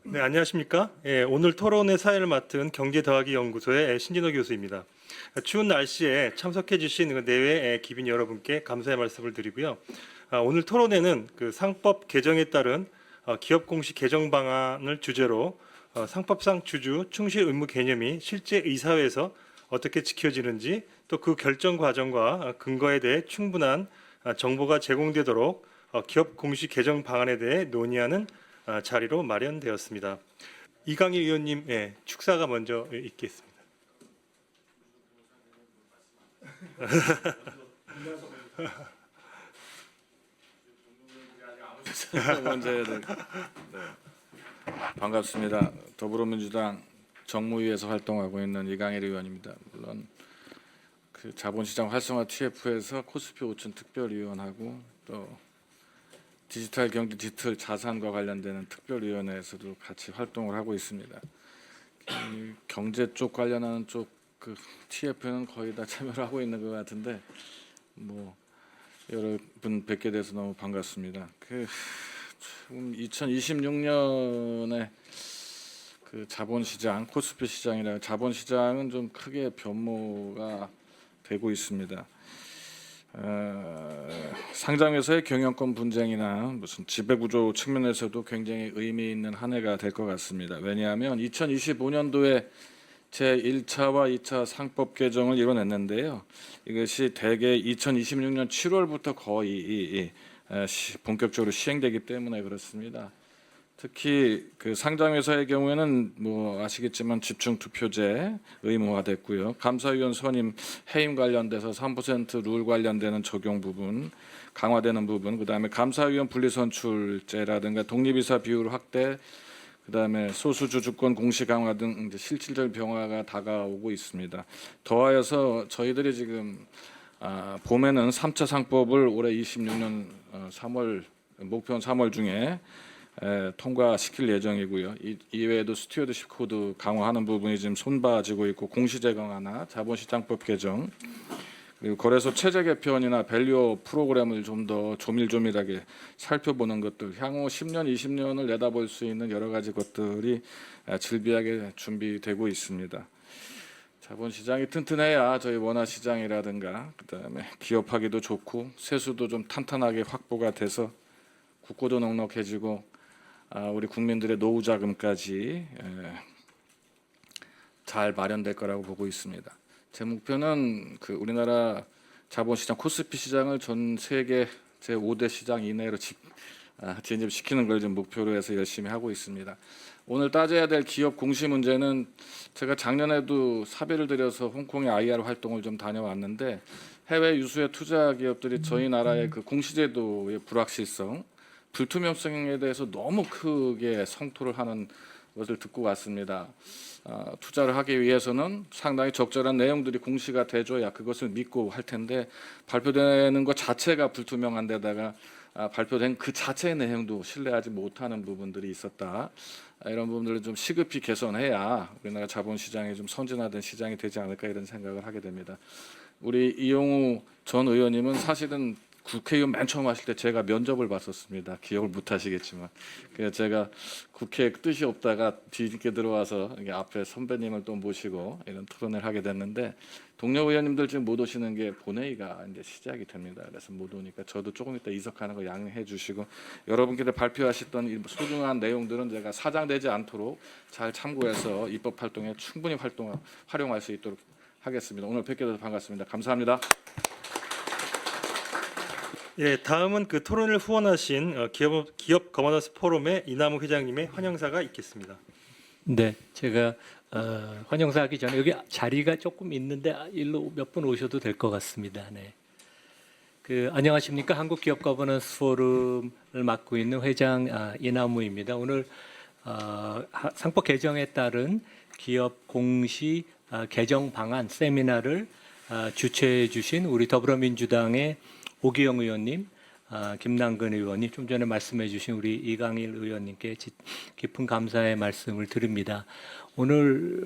네, 안녕하십니까? 예, 오늘 토론의 사회를 맡은 경제더하기연구소의 신진호 교수입니다. 추운 날씨에 참석해 주신 내외 기빈 여러분께 감사의 말씀을 드리고요. 오늘 토론회는 그 상법 개정에 따른 기업 공시 개정 방안을 주제로 상법상 주주 충실 의무 개념이 실제 의사회에서 어떻게 지켜지는지, 또 그 결정 과정과 근거에 대해 충분한 정보가 제공되도록 기업 공시 개정 방안에 대해 논의하는 자리로 마련되었습니다. 이강일 의원님 축사가 먼저 있겠습니다. 먼저 해야 될. 반갑습니다. 더불어민주당 정무위에서 활동하고 있는 이강일 의원입니다. 물론 그 자본시장 활성화 TF에서 코스피 5천 특별위원하고 또 디지털 경제 디지털 자산과 관련되는 특별위원회에서도 같이 활동을 하고 있습니다. 이 경제 쪽 관련하는 쪽 그 TF는 거의 다 참여를 하고 있는 것 같은데 뭐 여러분 뵙게 돼서 너무 반갑습니다. 그 2026년에 그 자본시장 코스피 시장이라 자본시장은 좀 크게 변모가 되고 있습니다. 상장회사의 경영권 분쟁이나 무슨 지배구조 측면에서도 굉장히 의미 있는 한 해가 될 것 같습니다. 왜냐하면 2025년도에 제1차와 2차 상법 개정을 이뤄냈는데요. 이것이 대개 2026년 7월부터 거의 본격적으로 시행되기 때문에 그렇습니다. 특히 그 상장회사의 경우에는 뭐 아시겠지만 집중투표제 의무화됐고요. 감사위원 선임 해임 관련돼서 3% 룰 관련되는 적용 부분 강화되는 부분, 그다음에 감사위원 분리선출제라든가 독립이사 비율 확대, 그다음에 소수주 주권 공시 강화 등 이제 실질적 변화가 다가오고 있습니다. 더하여서 저희들이 지금 봄에는 3차 상법을 올해 26년 3월 목표는 3월 중에 통과시킬 예정이고요. 이외에도 스튜어드십 코드 강화하는 부분이 지금 손봐지고 있고 공시제 강화나 자본시장법 개정, 그리고 거래소 체제 개편이나 밸류업 프로그램을 좀 더 조밀조밀하게 살펴보는 것들, 향후 10년, 20년을 내다볼 수 있는 여러 가지 것들이 질비하게 준비되고 있습니다. 자본시장이 튼튼해야 저희 원화시장이라든가 그다음에 기업하기도 좋고 세수도 좀 탄탄하게 확보가 돼서 국고도 넉넉해지고 우리 국민들의 노후 자금까지 잘 마련될 거라고 보고 있습니다. 제 목표는 그 우리나라 자본시장 코스피 시장을 전 세계 제5대 시장 이내로 진입시키는 걸 좀 목표로 해서 열심히 하고 있습니다. 오늘 따져야 될 기업 공시 문제는 제가 작년에도 사비를 들여서 홍콩의 IR 활동을 좀 다녀왔는데 해외 유수의 투자 기업들이 저희 나라의 그 공시제도의 불확실성, 불투명성에 대해서 너무 크게 성토를 하는 것을 듣고 왔습니다. 투자를 하기 위해서는 상당히 적절한 내용들이 공시가 돼줘야 그것을 믿고 할 텐데 발표되는 것 자체가 불투명한 데다가 발표된 그 자체의 내용도 신뢰하지 못하는 부분들이 있었다. 이런 부분들을 좀 시급히 개선해야 우리나라 자본시장이 좀 선진화된 시장이 되지 않을까 이런 생각을 하게 됩니다. 우리 이용우 전 의원님은 사실은 국회의원 맨 처음 하실 때 제가 면접을 봤었습니다. 기억을 못 하시겠지만. 그래서 제가 국회에 뜻이 없다가 뒤늦게 들어와서 앞에 선배님을 또 모시고 이런 토론을 하게 됐는데 동료 의원님들 지금 못 오시는 게 본회의가 이제 시작이 됩니다. 그래서 못 오니까 저도 조금 이따 이석하는 거 양해해 주시고 여러분께서 발표하셨던 이 소중한 내용들은 제가 사장되지 않도록 잘 참고해서 입법 활동에 충분히 활용할 수 있도록 하겠습니다. 오늘 뵙게 돼서 반갑습니다. 감사합니다. 예, 다음은 그 토론을 후원하신 기업 거버넌스 포럼의 이남우 회장님의 환영사가 있겠습니다. 네, 제가 환영사하기 전에 여기 자리가 조금 있는데 일로 몇 분 오셔도 될 것 같습니다. 네. 안녕하십니까? 한국기업 거버넌스 포럼을 맡고 있는 회장 이남우입니다. 오늘 상법 개정에 따른 기업 공시 개정 방안 세미나를 주최해 주신 우리 더불어민주당의 오기영 의원님, 김남근 의원님, 좀 전에 말씀해 주신 우리 이강일 의원님께 깊은 감사의 말씀을 드립니다. 오늘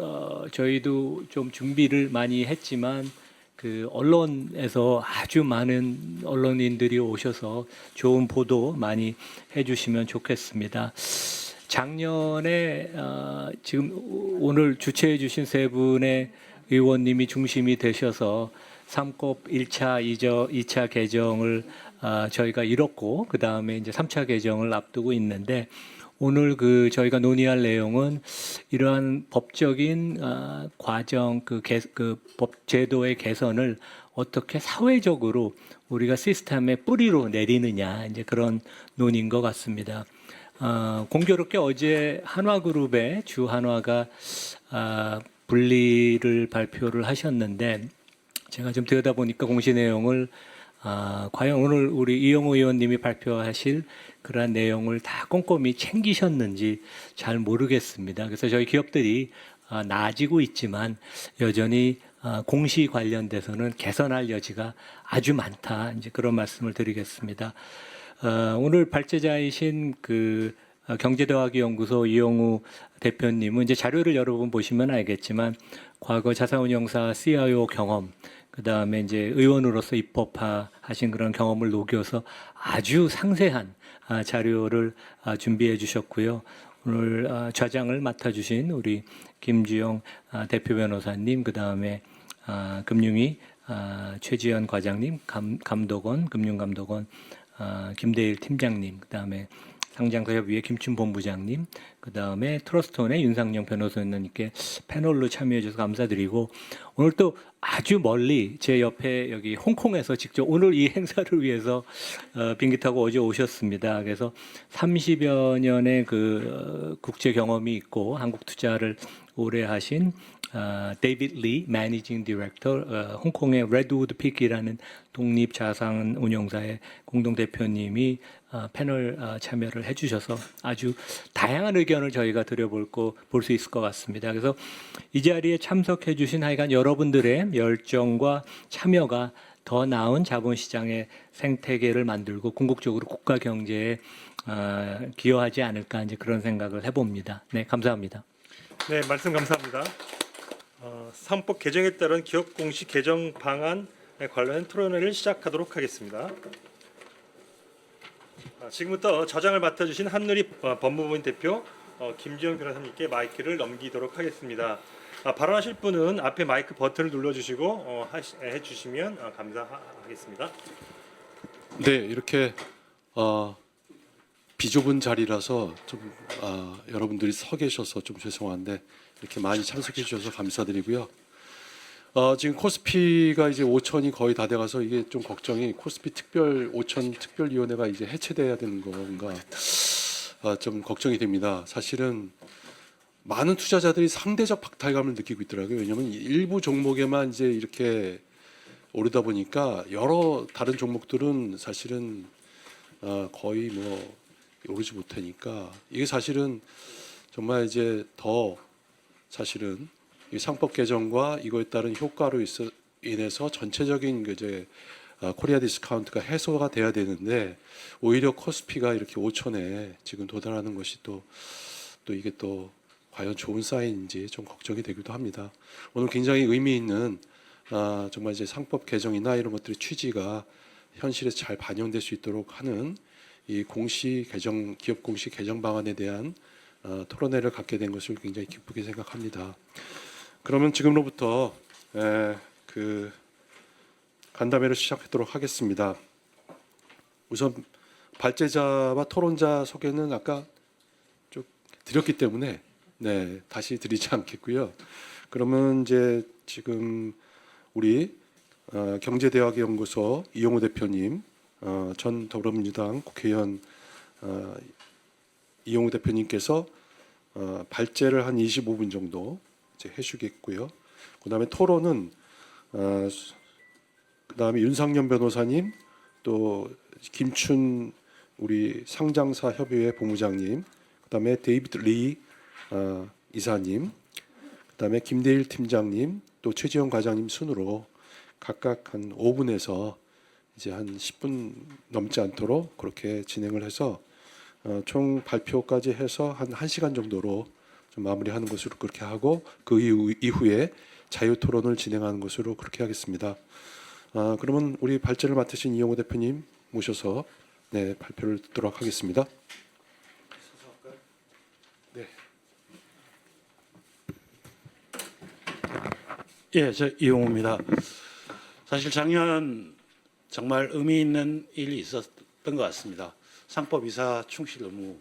저희도 좀 준비를 많이 했지만 그 언론에서 아주 많은 언론인들이 오셔서 좋은 보도 많이 해주시면 좋겠습니다. 작년에 지금 오늘 주최해 주신 세 분의 의원님이 중심이 되셔서 3급 1차, 2차 개정을 저희가 이뤘고 그다음에 이제 3차 개정을 앞두고 있는데 오늘 저희가 논의할 내용은 이러한 법적인 과정 그 법 제도의 개선을 어떻게 사회적으로 우리가 시스템의 뿌리로 내리느냐 이제 그런 논의인 것 같습니다. 공교롭게 어제 한화그룹의 주 한화가 분리를 발표를 하셨는데 제가 좀 들여다보니까 공시 내용을 과연 오늘 우리 이영호 의원님이 발표하실 그러한 내용을 다 꼼꼼히 챙기셨는지 잘 모르겠습니다. 그래서 저희 기업들이 나아지고 있지만 여전히 공시 관련돼서는 개선할 여지가 아주 많다. 이제 그런 말씀을 드리겠습니다. 오늘 발제자이신 경제더하기 연구소 이영우 대표님은 이제 자료를 여러분 보시면 알겠지만 과거 자산운용사 CIO 경험, 그 다음에 이제 의원으로서 입법하신 그런 경험을 녹여서 아주 상세한 자료를 준비해 주셨고요. 오늘 좌장을 맡아주신 우리 김주영 대표 변호사님, 그 다음에 금융위 최지연 과장님, 감독원, 금융감독원 김대일 팀장님, 그 다음에 상장사협의회 김춘 본부장님, 그 다음에 트러스트원의 윤상영 변호사님께 패널로 참여해 주셔서 감사드리고 오늘 또 아주 멀리 제 옆에 여기 홍콩에서 직접 오늘 이 행사를 위해서 비행기 타고 어제 오셨습니다. 그래서 30여 년의 국제 경험이 있고 한국 투자를 오래 하신 데이비드 리 매니징 디렉터 홍콩의 레드우드 픽이라는 독립 자산 운용사의 공동 대표님이 패널 참여를 해주셔서 아주 다양한 의견을 저희가 볼 수 있을 것 같습니다. 그래서 이 자리에 참석해주신 하여간 여러분들의 열정과 참여가 더 나은 자본시장의 생태계를 만들고 궁극적으로 국가 경제에 기여하지 않을까 이제 그런 생각을 해봅니다. 네, 감사합니다. 네, 말씀 감사합니다. 상법 개정에 따른 기업 공시 개정 방안에 관련된 토론회를 시작하도록 하겠습니다. 지금부터 저장을 맡아주신 한누리 법무부인 대표 김지영 변호사님께 마이크를 넘기도록 하겠습니다. 발언하실 분은 앞에 마이크 버튼을 눌러주시고 해주시면 감사하겠습니다. 네, 이렇게 비좁은 자리라서 좀 여러분들이 서 계셔서 좀 죄송한데 이렇게 많이 참석해 주셔서 감사드리고요. 지금 코스피가 이제 5천이 거의 다 돼가서 이게 좀 걱정이 코스피 5천 특별위원회가 이제 해체돼야 되는 건가 좀 걱정이 됩니다. 사실은 많은 투자자들이 상대적 박탈감을 느끼고 있더라고요. 왜냐하면 일부 종목에만 이제 이렇게 오르다 보니까 여러 다른 종목들은 사실은 거의 뭐 오르지 못하니까 이게 사실은 정말 이제 더 사실은 이 상법 개정과 이거에 따른 효과로 인해서 전체적인 이제 코리아 디스카운트가 해소가 돼야 되는데 오히려 코스피가 이렇게 5천에 지금 도달하는 것이 또 이게 또 과연 좋은 사인인지 좀 걱정이 되기도 합니다. 오늘 굉장히 의미 있는 정말 이제 상법 개정이나 이런 것들의 취지가 현실에 잘 반영될 수 있도록 하는 이 공시 개정 기업 공시 개정 방안에 대한 토론회를 갖게 된 것을 굉장히 기쁘게 생각합니다. 그러면 지금로부터 간담회를 시작하도록 하겠습니다. 우선 발제자와 토론자 소개는 아까 좀 드렸기 때문에 다시 드리지 않겠고요. 그러면 이제 지금 우리 경제대학연구소 이영호 대표님, 전 더불어민주당 국회의원 이영호 대표님께서 발제를 한 25분 정도 이제 해주겠고요. 그다음에 토론은 그다음에 윤상현 변호사님, 또 김춘 우리 상장사 협의회 본부장님, 그다음에 데이비드 리 이사님, 그다음에 김대일 팀장님, 또 최지영 과장님 순으로 각각 한 5분에서 이제 한 10분 넘지 않도록 그렇게 진행을 해서 총 발표까지 해서 한 1시간 정도로 좀 마무리하는 것으로 그렇게 하고 그 이후에 자유 토론을 진행하는 것으로 그렇게 하겠습니다. 그러면 우리 발제를 맡으신 이영호 대표님 모셔서 발표를 듣도록 하겠습니다. 예, 저 이용호입니다. 사실 작년 정말 의미 있는 일이 있었던 것 같습니다. 상법 이사 충실 의무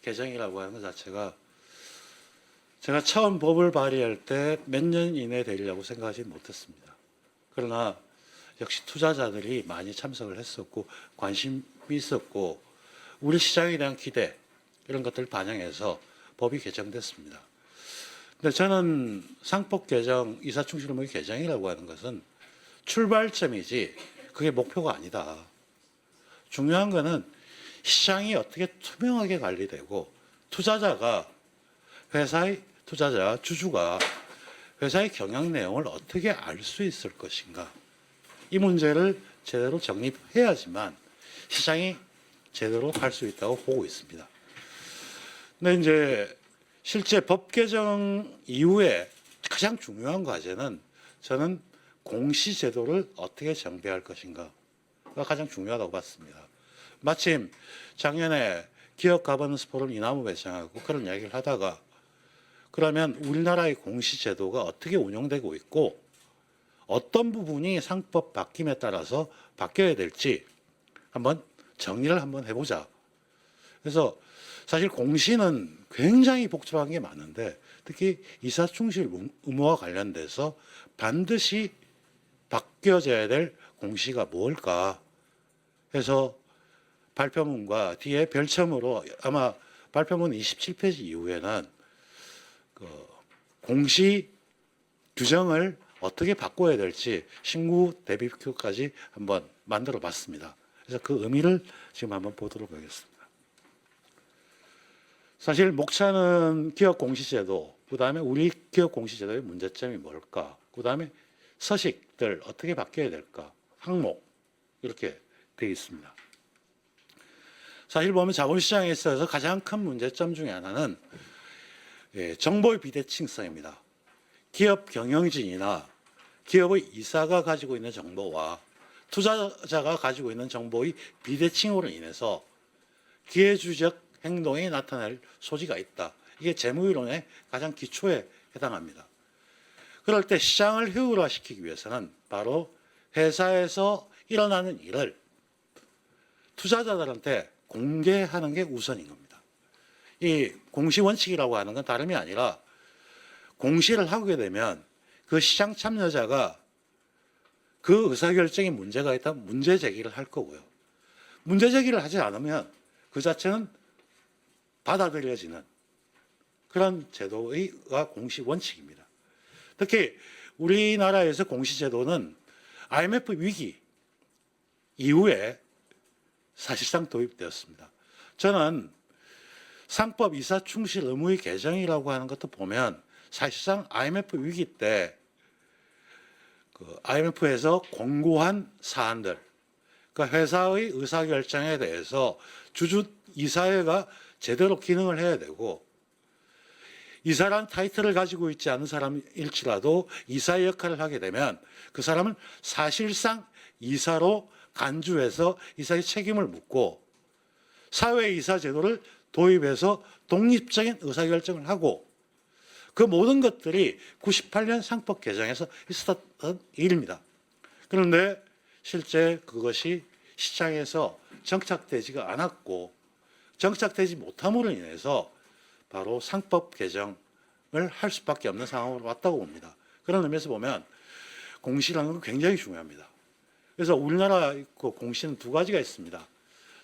개정이라고 하는 것 자체가 제가 처음 법을 발의할 때 몇 년 이내 되리라고 생각하지 못했습니다. 그러나 역시 투자자들이 많이 참석을 했었고 관심이 있었고 우리 시장에 대한 기대 이런 것들을 반영해서 법이 개정됐습니다. 근데 저는 상법 개정, 이사 충실 의무 개정이라고 하는 것은 출발점이지 그게 목표가 아니다. 중요한 거는 시장이 어떻게 투명하게 관리되고 투자자가 회사의 투자자, 주주가 회사의 경영 내용을 어떻게 알 수 있을 것인가. 이 문제를 제대로 정립해야지만 시장이 제대로 할 수 있다고 보고 있습니다. 근데 이제 실제 법 개정 이후에 가장 중요한 과제는 저는 공시 제도를 어떻게 정비할 것인가가 가장 중요하다고 봤습니다. 마침 작년에 기업 가버넌스 포럼 이나무 배정하고 그런 이야기를 하다가 그러면 우리나라의 공시 제도가 어떻게 운영되고 있고 어떤 부분이 상법 바뀜에 따라서 바뀌어야 될지 한번 정리를 한번 해보자. 그래서 사실 공시는 굉장히 복잡한 게 많은데 특히 이사 충실 의무와 관련돼서 반드시 바뀌어져야 될 공시가 뭘까 해서 발표문과 뒤에 별첨으로 아마 발표문 27페이지 이후에는 그 공시 규정을 어떻게 바꿔야 될지 신구 대비표까지 한번 만들어 봤습니다. 그래서 그 의미를 지금 한번 보도록 하겠습니다. 사실 목차는 기업 공시제도, 그 다음에 우리 기업 공시제도의 문제점이 뭘까, 그 다음에 서식들 어떻게 바뀌어야 될까, 항목 이렇게 되어 있습니다. 사실 보면 자본시장에 있어서 가장 큰 문제점 중에 하나는 정보의 비대칭성입니다. 기업 경영진이나 기업의 이사가 가지고 있는 정보와 투자자가 가지고 있는 정보의 비대칭으로 인해서 기회주의적 행동이 나타날 소지가 있다. 이게 재무이론의 가장 기초에 해당합니다. 그럴 때 시장을 효율화시키기 위해서는 바로 회사에서 일어나는 일을 투자자들한테 공개하는 게 우선인 겁니다. 이 공시원칙이라고 하는 건 다름이 아니라 공시를 하게 되면 그 시장 참여자가 그 의사결정에 문제가 있다면 문제 제기를 할 거고요. 문제 제기를 하지 않으면 그 자체는 받아들여지는 그런 제도가 공시원칙입니다. 특히 우리나라에서 공시제도는 IMF 위기 이후에 사실상 도입되었습니다. 저는 상법 이사 충실 의무의 개정이라고 하는 것도 보면 사실상 IMF 위기 때 그 IMF에서 공고한 사안들, 그러니까 회사의 의사결정에 대해서 주주 이사회가 제대로 기능을 해야 되고 이사란 타이틀을 가지고 있지 않은 사람일지라도 이사의 역할을 하게 되면 그 사람은 사실상 이사로 간주해서 이사의 책임을 묻고 사회이사 제도를 도입해서 독립적인 의사결정을 하고 그 모든 것들이 98년 상법 개정에서 있었던 일입니다. 그런데 실제 그것이 시장에서 정착되지가 않았고 정착되지 못함으로 인해서 바로 상법 개정을 할 수밖에 없는 상황으로 왔다고 봅니다. 그런 의미에서 보면 공시라는 건 굉장히 중요합니다. 그래서 우리나라 그 공시는 두 가지가 있습니다.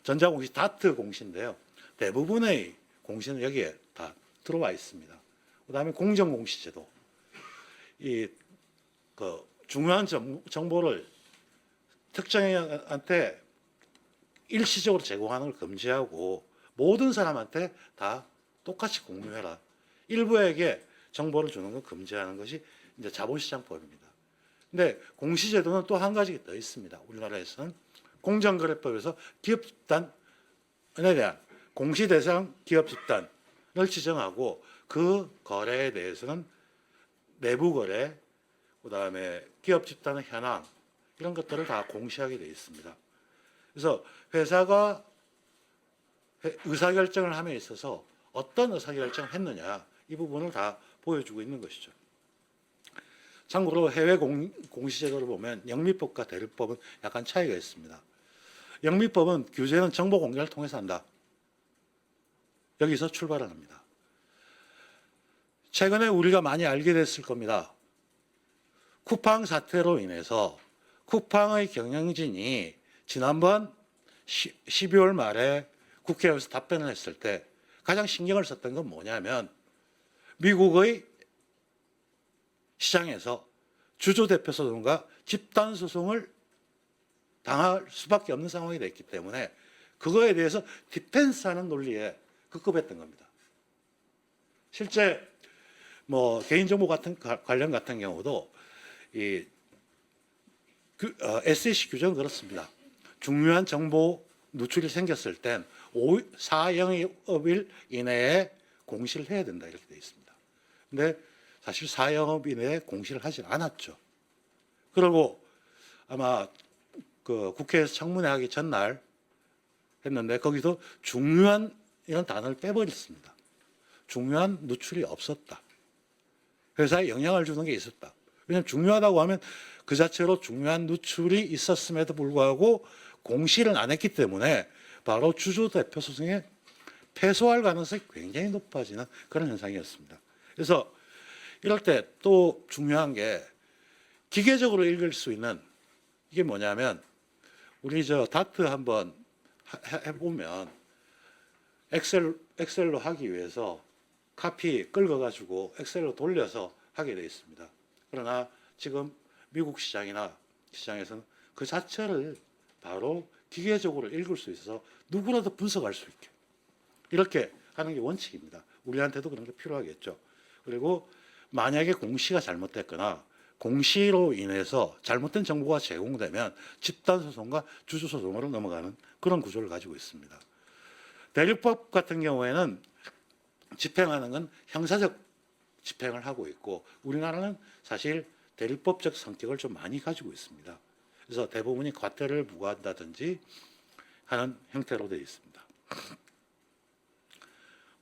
전자공시, 다트 공시인데요. 대부분의 공시는 여기에 다 들어와 있습니다. 그다음에 공정공시제도, 그 중요한 정보를 특정인한테 일시적으로 제공하는 걸 금지하고 모든 사람한테 다 똑같이 공유해라. 일부에게 정보를 주는 걸 금지하는 것이 이제 자본시장법입니다. 근데 공시제도는 또 한 가지가 더 있습니다. 우리나라에서는 공정거래법에서 기업 집단에 대한 공시 대상 기업 집단을 지정하고 그 거래에 대해서는 내부 거래, 그다음에 기업 집단의 현황 이런 것들을 다 공시하게 되어 있습니다. 그래서 회사가 의사결정을 함에 있어서 어떤 의사결정을 했느냐 이 부분을 다 보여주고 있는 것이죠. 참고로 해외 공시제도를 보면 영미법과 대리법은 약간 차이가 있습니다. 영미법은 규제는 정보 공개를 통해서 한다. 여기서 출발을 합니다. 최근에 우리가 많이 알게 됐을 겁니다. 쿠팡 사태로 인해서 쿠팡의 경영진이 지난번 12월 말에 국회에서 답변을 했을 때 가장 신경을 썼던 건 뭐냐면 미국의 시장에서 주주대표 소송과 집단 소송을 당할 수밖에 없는 상황이 됐기 때문에 그거에 대해서 디펜스하는 논리에 급급했던 겁니다. 실제 뭐 개인정보 관련 같은 경우도 이 SEC 규정은 그렇습니다. 중요한 정보 누출이 생겼을 땐 4영업일 이내에 공시를 해야 된다 이렇게 되어 있습니다. 근데 사실 4영업 이내에 공시를 하지 않았죠. 그리고 아마 그 국회에서 청문회 하기 전날 했는데 거기서 중요한 이런 단어를 빼버렸습니다. 중요한 누출이 없었다. 회사에 영향을 주는 게 있었다. 왜냐하면 중요하다고 하면 그 자체로 중요한 누출이 있었음에도 불구하고 공시를 안 했기 때문에 바로 주주대표 소송에 패소할 가능성이 굉장히 높아지는 그런 현상이었습니다. 그래서 이럴 때 또 중요한 게 기계적으로 읽을 수 있는 이게 뭐냐면 우리 저 다트 한번 해보면 엑셀로 하기 위해서 카피 긁어가지고 엑셀로 돌려서 하게 되어 있습니다. 그러나 지금 미국 시장에서는 그 자체를 바로 기계적으로 읽을 수 있어서 누구라도 분석할 수 있게 이렇게 하는 게 원칙입니다. 우리한테도 그런 게 필요하겠죠. 그리고 만약에 공시가 잘못됐거나 공시로 인해서 잘못된 정보가 제공되면 집단소송과 주주소송으로 넘어가는 그런 구조를 가지고 있습니다. 대리법 같은 경우에는 집행하는 건 형사적 집행을 하고 있고 우리나라는 사실 대리법적 성격을 좀 많이 가지고 있습니다. 그래서 대부분이 과태료를 부과한다든지 하는 형태로 되어 있습니다.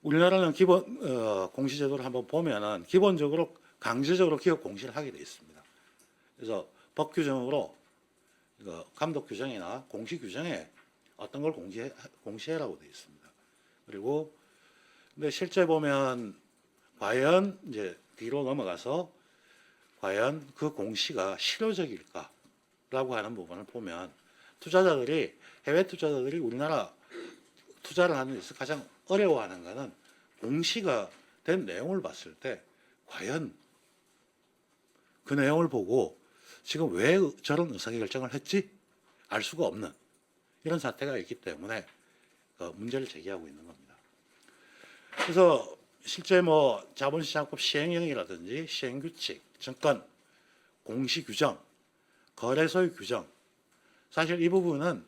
우리나라는 기본 공시제도를 한번 보면은 기본적으로 강제적으로 기업 공시를 하게 되어 있습니다. 그래서 법 규정으로 감독 규정이나 공시 규정에 어떤 걸 공시해라고 되어 있습니다. 그리고 근데 실제 보면 과연 이제 뒤로 넘어가서 과연 그 공시가 실효적일까라고 하는 부분을 보면 해외 투자자들이 우리나라 투자를 하는 데서 가장 어려워하는 것은 공시가 된 내용을 봤을 때 과연 그 내용을 보고 지금 왜 저런 의사결정을 했지? 알 수가 없는 이런 사태가 있기 때문에 문제를 제기하고 있는 겁니다. 그래서 실제 뭐 자본시장법 시행령이라든지 시행규칙, 증권 공시규정, 거래소의 규정 사실 이 부분은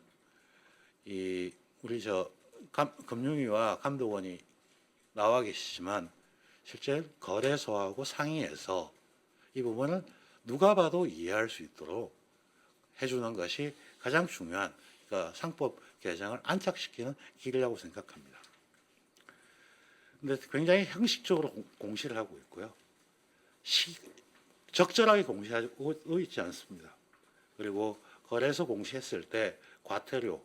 우리 금융위와 감독원이 나와 계시지만 실제 거래소하고 상의해서 이 부분을 누가 봐도 이해할 수 있도록 해주는 것이 가장 중요한 그러니까 상법 개정을 안착시키는 길이라고 생각합니다. 그런데 굉장히 형식적으로 공시를 하고 있고요. 적절하게 공시하고 있지 않습니다. 그리고 거래소 공시했을 때 과태료로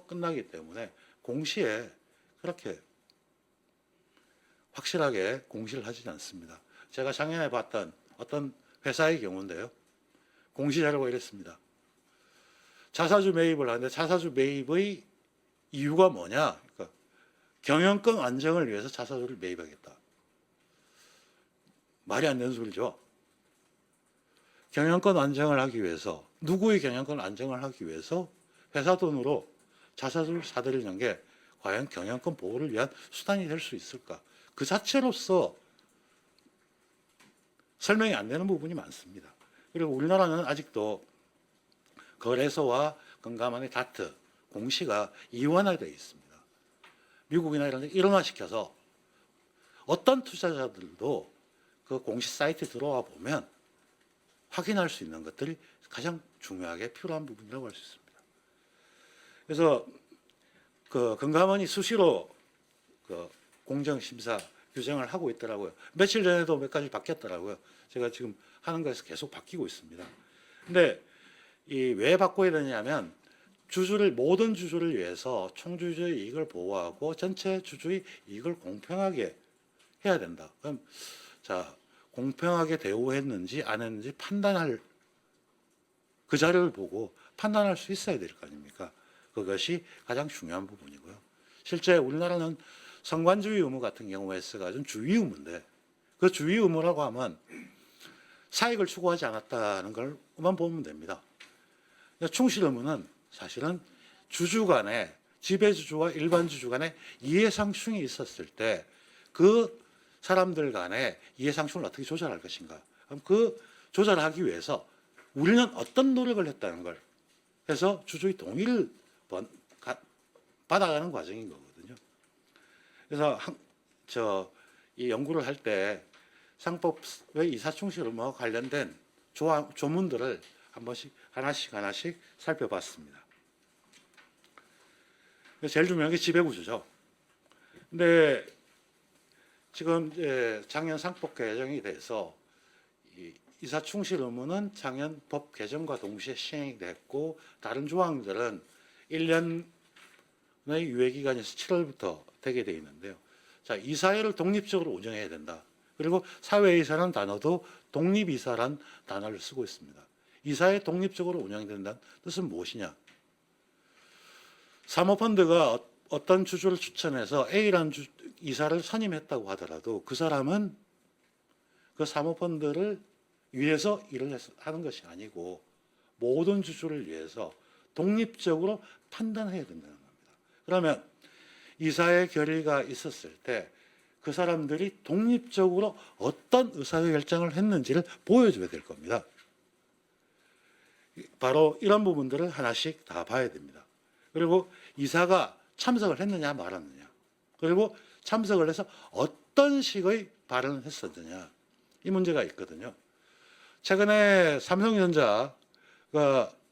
끝나기 때문에 공시에 그렇게 확실하게 공시를 하지 않습니다. 제가 작년에 봤던 어떤 회사의 경우인데요. 공시 자료가 이랬습니다. 자사주 매입을 하는데 자사주 매입의 이유가 뭐냐? 그러니까 경영권 안정을 위해서 자사주를 매입하겠다. 말이 안 되는 소리죠. 경영권 안정을 하기 위해서 누구의 경영권 안정을 하기 위해서 회사 돈으로 자사주를 사들이는 게 과연 경영권 보호를 위한 수단이 될 수 있을까? 그 자체로서 설명이 안 되는 부분이 많습니다. 그리고 우리나라는 아직도 거래소와 금감원의 다트, 공시가 이원화되어 있습니다. 미국이나 이런 데 일원화시켜서 어떤 투자자들도 그 공시 사이트에 들어와 보면 확인할 수 있는 것들이 가장 중요하게 필요한 부분이라고 할 수 있습니다. 그래서 그 금감원이 수시로 그 공정 심사 규정을 하고 있더라고요. 며칠 전에도 몇 가지 바뀌었더라고요. 제가 지금 하는 거에서 계속 바뀌고 있습니다. 근데 이 왜 바꿔야 되냐면 모든 주주를 위해서 총주주의 이익을 보호하고 전체 주주의 이익을 공평하게 해야 된다. 그럼 자, 공평하게 대우했는지 안 했는지 판단할 그 자료를 보고 판단할 수 있어야 될 거 아닙니까? 그것이 가장 중요한 부분이고요. 실제 우리나라는 성관주의 의무 같은 경우에 써가지고 주의 의무인데 그 주의 의무라고 하면 사익을 추구하지 않았다는 걸만 보면 됩니다. 충실 의무는 사실은 주주 간에 지배주주와 일반 주주 간에 이해상충이 있었을 때 그 사람들 간에 이해상충을 어떻게 조절할 것인가. 그럼 그 조절하기 위해서 우리는 어떤 노력을 했다는 걸 해서 주주의 동의를 받아가는 과정인 거거든요. 그래서 이 연구를 할 때 상법의 이사충실 의무와 관련된 조문들을 한 번씩 하나씩 살펴봤습니다. 제일 중요한 게 지배구조죠. 근데 지금 작년 상법 개정이 돼서 이사충실 의무는 작년 법 개정과 동시에 시행이 됐고 다른 조항들은 1년의 유예기간에서 7월부터 되게 돼 있는데요. 자, 이사회를 독립적으로 운영해야 된다. 그리고 사회이사라는 단어도 독립이사란 단어를 쓰고 있습니다. 이사회 독립적으로 운영된다는 뜻은 무엇이냐? 사모펀드가 어떤 주주를 추천해서 A라는 이사를 선임했다고 하더라도 그 사람은 그 사모펀드를 위해서 일을 하는 것이 아니고 모든 주주를 위해서 독립적으로 판단해야 된다는 겁니다. 그러면 이사의 결의가 있었을 때 그 사람들이 독립적으로 어떤 의사결정을 했는지를 보여줘야 될 겁니다. 바로 이런 부분들을 하나씩 다 봐야 됩니다. 그리고 이사가 참석을 했느냐 말았느냐, 그리고 참석을 해서 어떤 식의 발언을 했었느냐, 이 문제가 있거든요. 최근에 삼성전자가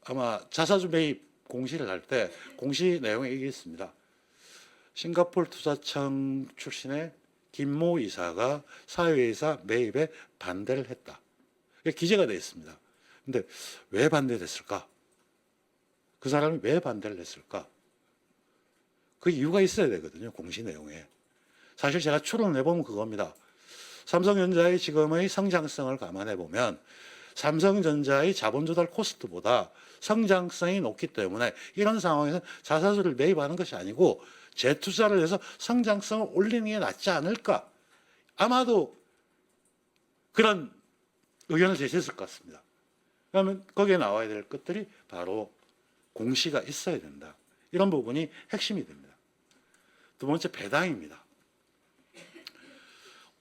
아마 자사주 매입 공시를 할 때 공시 내용에 이게 있습니다. 싱가포르 투자청 출신의 김모 이사가 사회이사 매입에 반대를 했다. 이게 기재가 되어 있습니다. 근데 왜 반대됐을까? 그 사람이 왜 반대를 했을까? 그 이유가 있어야 되거든요. 공시 내용에. 사실 제가 추론을 해보면 그겁니다. 삼성전자의 지금의 성장성을 감안해 보면 삼성전자의 자본 조달 코스트보다 성장성이 높기 때문에 이런 상황에서 자사주를 매입하는 것이 아니고 재투자를 해서 성장성을 올리는 게 낫지 않을까. 아마도 그런 의견을 제시했을 것 같습니다. 그러면 거기에 나와야 될 것들이 바로 공시가 있어야 된다. 이런 부분이 핵심이 됩니다. 두 번째, 배당입니다.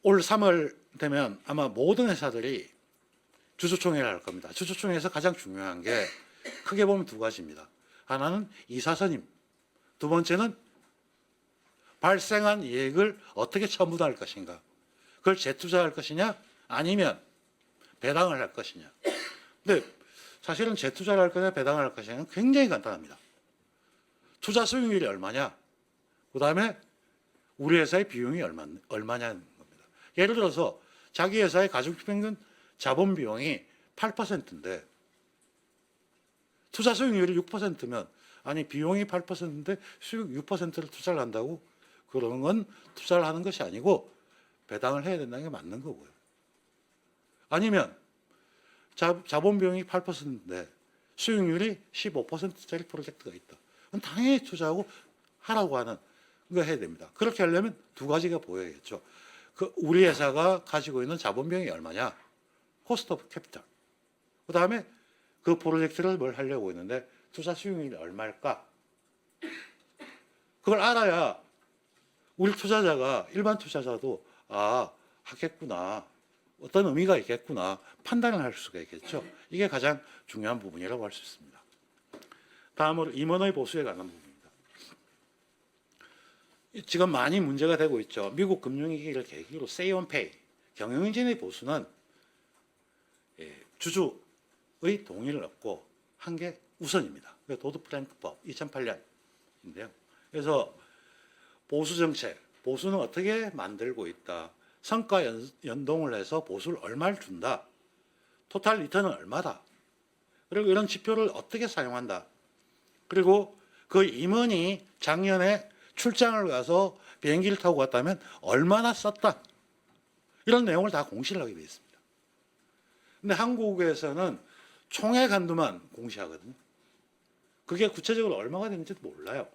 올 3월 되면 아마 모든 회사들이 주주총회를 할 겁니다. 주주총회에서 가장 중요한 게 크게 보면 두 가지입니다. 하나는 이사 선임, 두 번째는 발생한 이익을 어떻게 처분할 것인가. 그걸 재투자할 것이냐 아니면 배당을 할 것이냐. 근데 사실은 재투자를 할 거냐 배당을 할 것이냐는 굉장히 간단합니다. 투자 수익률이 얼마냐, 그 다음에 우리 회사의 비용이 얼마냐는 겁니다. 예를 들어서 자기 회사의 가중평균 자본 비용이 8%인데 투자 수익률이 6%면 아니 비용이 8%인데 수익 6%를 투자를 한다고? 그런 건 투자를 하는 것이 아니고 배당을 해야 된다는 게 맞는 거고요. 아니면 자본 비용이 8%인데 수익률이 15%짜리 프로젝트가 있다. 그럼 당연히 투자하고 하라고 하는 거 해야 됩니다. 그렇게 하려면 두 가지가 보여야겠죠. 그 우리 회사가 가지고 있는 자본 비용이 얼마냐? 코스트 오브 캐피탈. 그 다음에 그 프로젝트를 뭘 하려고 했는데 투자 수익률이 얼마일까? 그걸 알아야 우리 투자자가, 일반 투자자도 하겠구나, 어떤 의미가 있겠구나 판단을 할 수가 있겠죠. 이게 가장 중요한 부분이라고 할 수 있습니다. 다음으로 임원의 보수에 관한 부분입니다. 지금 많이 문제가 되고 있죠. 미국 금융위기를 계기로 say on pay, 경영진의 보수는 주주의 동의를 얻고 한 게 우선입니다. 도드 프랭크법 2008년인데요. 그래서 보수 정책, 보수는 어떻게 만들고 있다. 성과 연동을 해서 보수를 얼마를 준다. 토탈 리턴은 얼마다. 그리고 이런 지표를 어떻게 사용한다. 그리고 그 임원이 작년에 출장을 가서 비행기를 타고 갔다면 얼마나 썼다. 이런 내용을 다 공시를 하게 되어 있습니다. 근데 한국에서는 총액 한도만 공시하거든요. 그게 구체적으로 얼마가 되는지도 몰라요.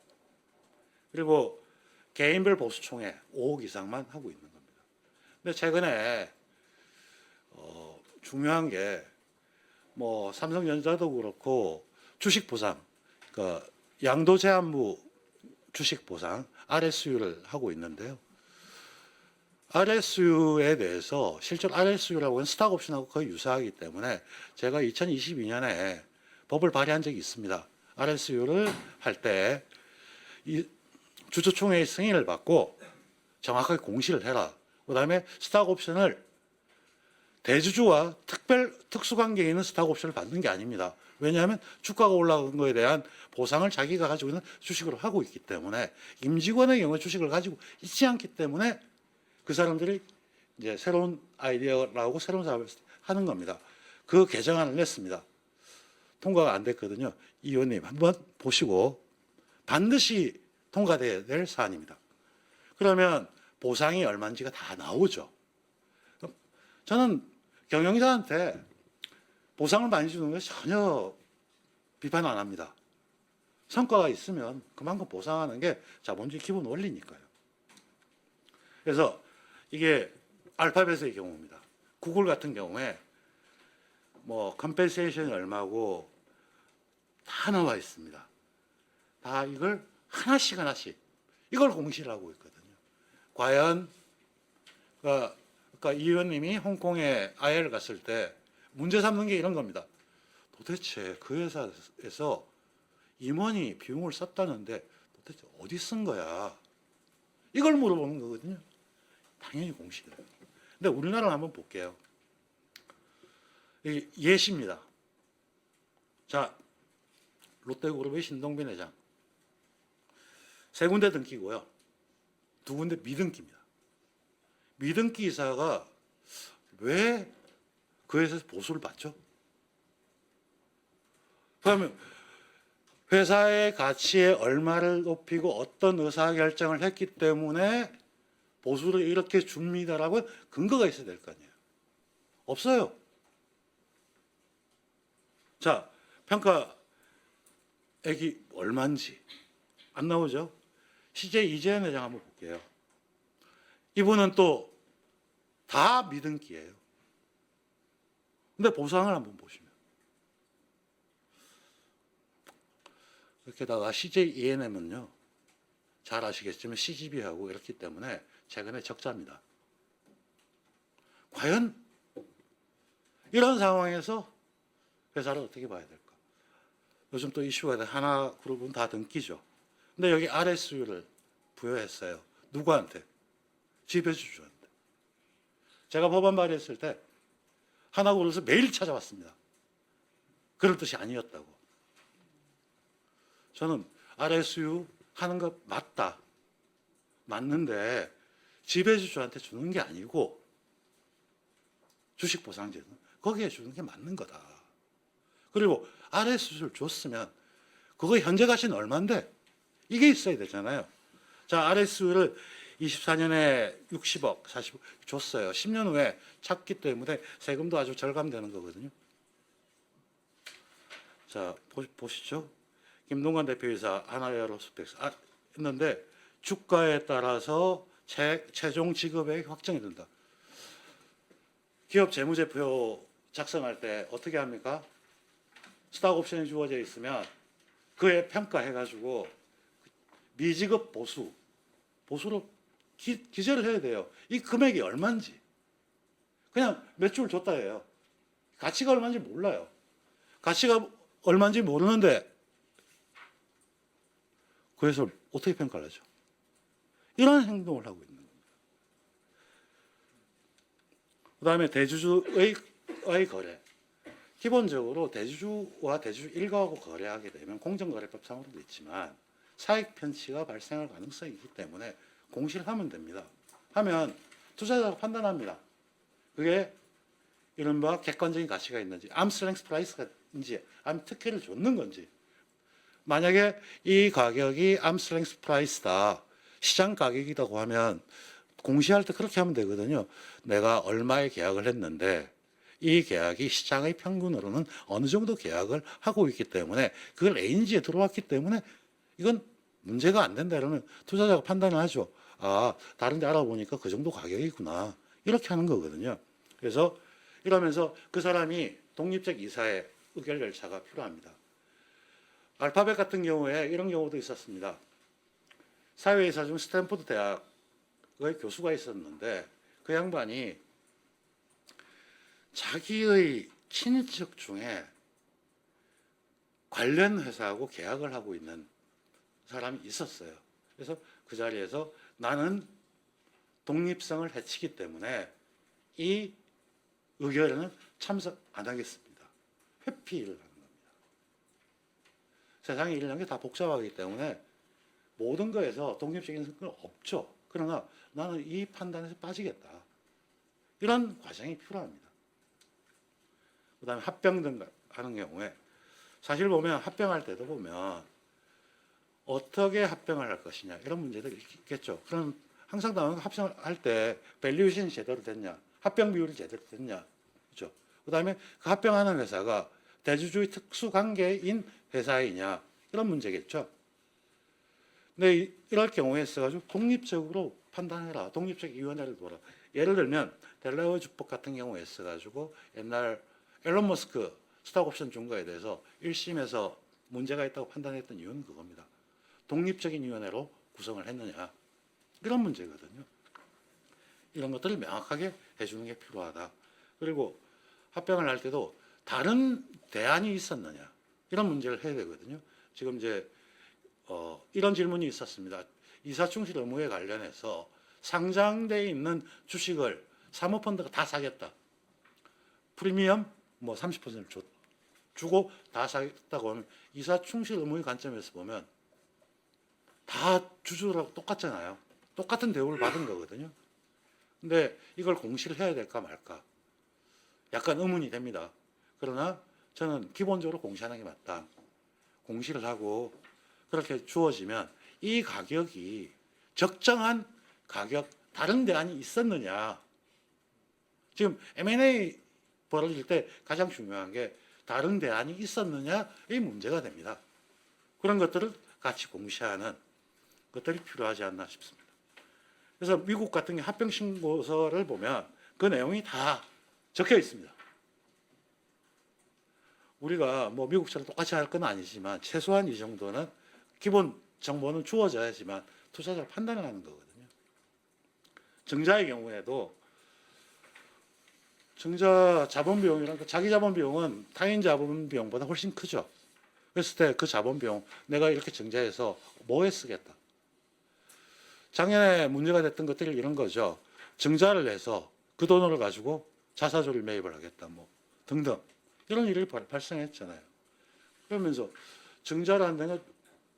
그리고 개인별 보수 총액 5억 이상만 하고 있는 겁니다. 근데 최근에 중요한 게 뭐 삼성전자도 그렇고 주식 보상, 그러니까 양도 제한부 주식 보상 RSU를 하고 있는데요. RSU에 대해서 실제로 RSU라고 하는 스탁 옵션하고 거의 유사하기 때문에 제가 2022년에 법을 발의한 적이 있습니다. RSU를 할 때 이 주주총회의 승인을 받고 정확하게 공시를 해라. 그다음에 스탁 옵션을 대주주와 특수관계에 있는 스탁 옵션을 받는 게 아닙니다. 왜냐하면 주가가 올라간 거에 대한 보상을 자기가 가지고 있는 주식으로 하고 있기 때문에 임직원의 경우에 주식을 가지고 있지 않기 때문에 그 사람들이 이제 새로운 아이디어라고 새로운 사업을 하는 겁니다. 그 개정안을 냈습니다. 통과가 안 됐거든요. 이 의원님 한번 보시고 반드시 통과돼야 될 사안입니다. 그러면 보상이 얼마인지가 다 나오죠. 저는 경영자한테 보상을 많이 주는 거 전혀 비판 안 합니다. 성과가 있으면 그만큼 보상하는 게 자본주의 기본 원리니까요. 그래서 이게 알파벳의 경우입니다. 구글 같은 경우에 뭐 컴펜세이션이 얼마고 다 나와 있습니다. 다 이걸 하나씩 이걸 공시를 하고 있거든요. 과연 그러니까 이 의원님이 홍콩에 IR을 갔을 때 문제 삼는 게 이런 겁니다. 도대체 그 회사에서 임원이 비용을 썼다는데 도대체 어디 쓴 거야? 이걸 물어보는 거거든요. 당연히 공시돼요. 근데 우리나라를 한번 볼게요. 예시입니다. 자, 롯데그룹의 신동빈 회장. 3군데 등기고요. 2군데 미등기입니다. 미등기 이사가 왜 그 회사에서 보수를 받죠? 그러면 회사의 가치에 얼마를 높이고 어떤 의사결정을 했기 때문에 보수를 이렇게 줍니다라고 근거가 있어야 될 거 아니에요. 없어요. 자, 평가액이 얼마인지 안 나오죠? CJ 이재현 회장 한번 볼게요. 이분은 또 다 미등기예요. 근데 보상을 한번 보시면 이렇게다가 CJ E&M은요 잘 아시겠지만 CGV하고 이렇기 때문에 최근에 적자입니다. 과연 이런 상황에서 회사를 어떻게 봐야 될까? 요즘 또 이슈가 돼. 하나그룹은 다 등기죠. 근데 여기 RSU를 부여했어요. 누구한테? 지배주주한테. 제가 법안 발의했을 때 하나그룹에서 매일 찾아왔습니다. 그럴 뜻이 아니었다고. 저는 RSU 하는 거 맞다. 맞는데 지배주주한테 주는 게 아니고 주식보상제는 거기에 주는 게 맞는 거다. 그리고 RSU를 줬으면 그거 현재 가치는 얼마인데 이게 있어야 되잖아요. 자, RSU를 24년에 60억, 40억 줬어요. 10년 후에 찾기 때문에 세금도 아주 절감되는 거거든요. 자, 보시죠. 김동관 대표이사 하나에어로스페이스 했는데 주가에 따라서 최종 지급액이 확정이 된다. 기업 재무제표 작성할 때 어떻게 합니까? 스탁 옵션이 주어져 있으면 그에 평가해가지고 미지급 보수로 기재를 해야 돼요. 이 금액이 얼마인지. 그냥 몇 주를 줬다 해요. 가치가 얼마인지 몰라요. 가치가 얼마인지 모르는데 그래서 어떻게 평가를 하죠? 이런 행동을 하고 있는 겁니다. 그 다음에 대주주의 거래. 기본적으로 대주주와 대주주 일가하고 거래하게 되면 공정거래법상으로도 있지만 사익 편취가 발생할 가능성이 있기 때문에 공시를 하면 됩니다. 하면 투자자가 판단합니다. 그게 이른바 객관적인 가치가 있는지, 암스트렝스 프라이스인지, 아니면 특혜를 줬는 건지. 만약에 이 가격이 암스트렝스 프라이스다, 시장 가격이라고 하면 공시할 때 그렇게 하면 되거든요. 내가 얼마에 계약을 했는데 이 계약이 시장의 평균으로는 어느 정도 계약을 하고 있기 때문에 그걸 레인지에 들어왔기 때문에 이건 문제가 안 된다 이러면 투자자가 판단을 하죠. 아, 다른 데 알아보니까 그 정도 가격이구나. 이렇게 하는 거거든요. 그래서 이러면서 그 사람이 독립적 이사의 의결 절차가 필요합니다. 알파벳 같은 경우에 이런 경우도 있었습니다. 사회이사 중 스탠포드 대학의 교수가 있었는데 그 양반이 자기의 친인척 중에 관련 회사하고 계약을 하고 있는 사람이 있었어요. 그래서 그 자리에서 나는 독립성을 해치기 때문에 이 의결에는 참석 안 하겠습니다. 회피를 하는 겁니다. 세상에 일어나는 게 다 복잡하기 때문에 모든 거에서 독립적인 성격은 없죠. 그러나 나는 이 판단에서 빠지겠다. 이런 과정이 필요합니다. 그 다음에 합병 등 하는 경우에 사실 보면 합병할 때도 보면 어떻게 합병을 할 것이냐 이런 문제들이 있겠죠. 그럼 항상 나오는 합병을 할 때 밸류에이션이 제대로 됐냐, 합병 비율이 제대로 됐냐, 그렇죠. 그 다음에 그 합병하는 회사가 대주주의 특수관계인 회사이냐 이런 문제겠죠. 근데 이럴 경우에 있어가지고 독립적으로 판단해라, 독립적 위원회를 둬라. 예를 들면 델라웨어 주법 같은 경우에 있어가지고 옛날 앨런 머스크 스톡옵션 준 거에 대해서 1심에서 문제가 있다고 판단했던 이유는 그겁니다. 독립적인 위원회로 구성을 했느냐 이런 문제거든요. 이런 것들을 명확하게 해주는 게 필요하다. 그리고 합병을 할 때도 다른 대안이 있었느냐 이런 문제를 해야 되거든요. 지금 이제 이런 질문이 있었습니다. 이사충실 의무에 관련해서 상장되어 있는 주식을 사모펀드가 다 사겠다. 프리미엄 뭐 30%를 주고 다 사겠다고 하면 이사충실 의무의 관점에서 보면 다 주주들하고 똑같잖아요. 똑같은 대우를 받은 거거든요. 근데 이걸 공시를 해야 될까 말까 약간 의문이 됩니다. 그러나 저는 기본적으로 공시하는 게 맞다. 공시를 하고 그렇게 주어지면 이 가격이 적정한 가격 다른 대안이 있었느냐. 지금 M&A 벌어질 때 가장 중요한 게 다른 대안이 있었느냐의 문제가 됩니다. 그런 것들을 같이 공시하는 것들이 필요하지 않나 싶습니다. 그래서 미국 같은 게 합병 신고서를 보면 그 내용이 다 적혀 있습니다. 우리가 뭐 미국처럼 똑같이 할 건 아니지만 최소한 이 정도는 기본 정보는 주어져야지만 투자자를 판단을 하는 거거든요. 증자의 경우에도 증자 자본 비용이란 자기 자본 비용은 타인 자본 비용보다 훨씬 크죠. 그랬을 때 그 자본 비용 내가 이렇게 증자해서 뭐에 쓰겠다. 작년에 문제가 됐던 것들이 이런 거죠. 증자를 해서 그 돈을 가지고 자사주를 매입을 하겠다 뭐 등등 이런 일이 발생했잖아요. 그러면서 증자라는 데는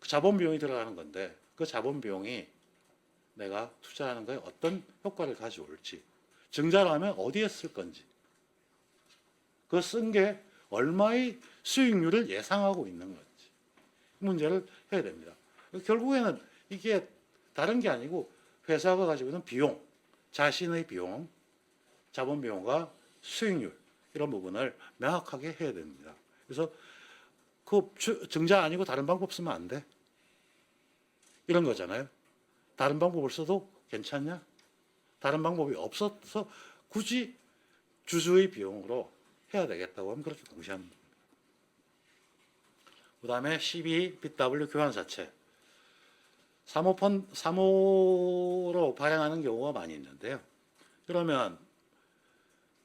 자본 비용이 들어가는 건데 그 자본 비용이 내가 투자하는 거에 어떤 효과를 가져올지 증자를 하면 어디에 쓸 건지 그 쓴 게 얼마의 수익률을 예상하고 있는 건지 이 문제를 해야 됩니다. 결국에는 이게 다른 게 아니고 회사가 가지고 있는 비용, 자신의 비용, 자본 비용과 수익률 이런 부분을 명확하게 해야 됩니다. 그래서 그 증자 아니고 다른 방법 쓰면 안 돼. 이런 거잖아요. 다른 방법을 써도 괜찮냐? 다른 방법이 없어서 굳이 주주의 비용으로 해야 되겠다고 하면 그렇게 공시하는 겁니다. 그 다음에 12BW 교환사채. 사모로 발행하는 경우가 많이 있는데요. 그러면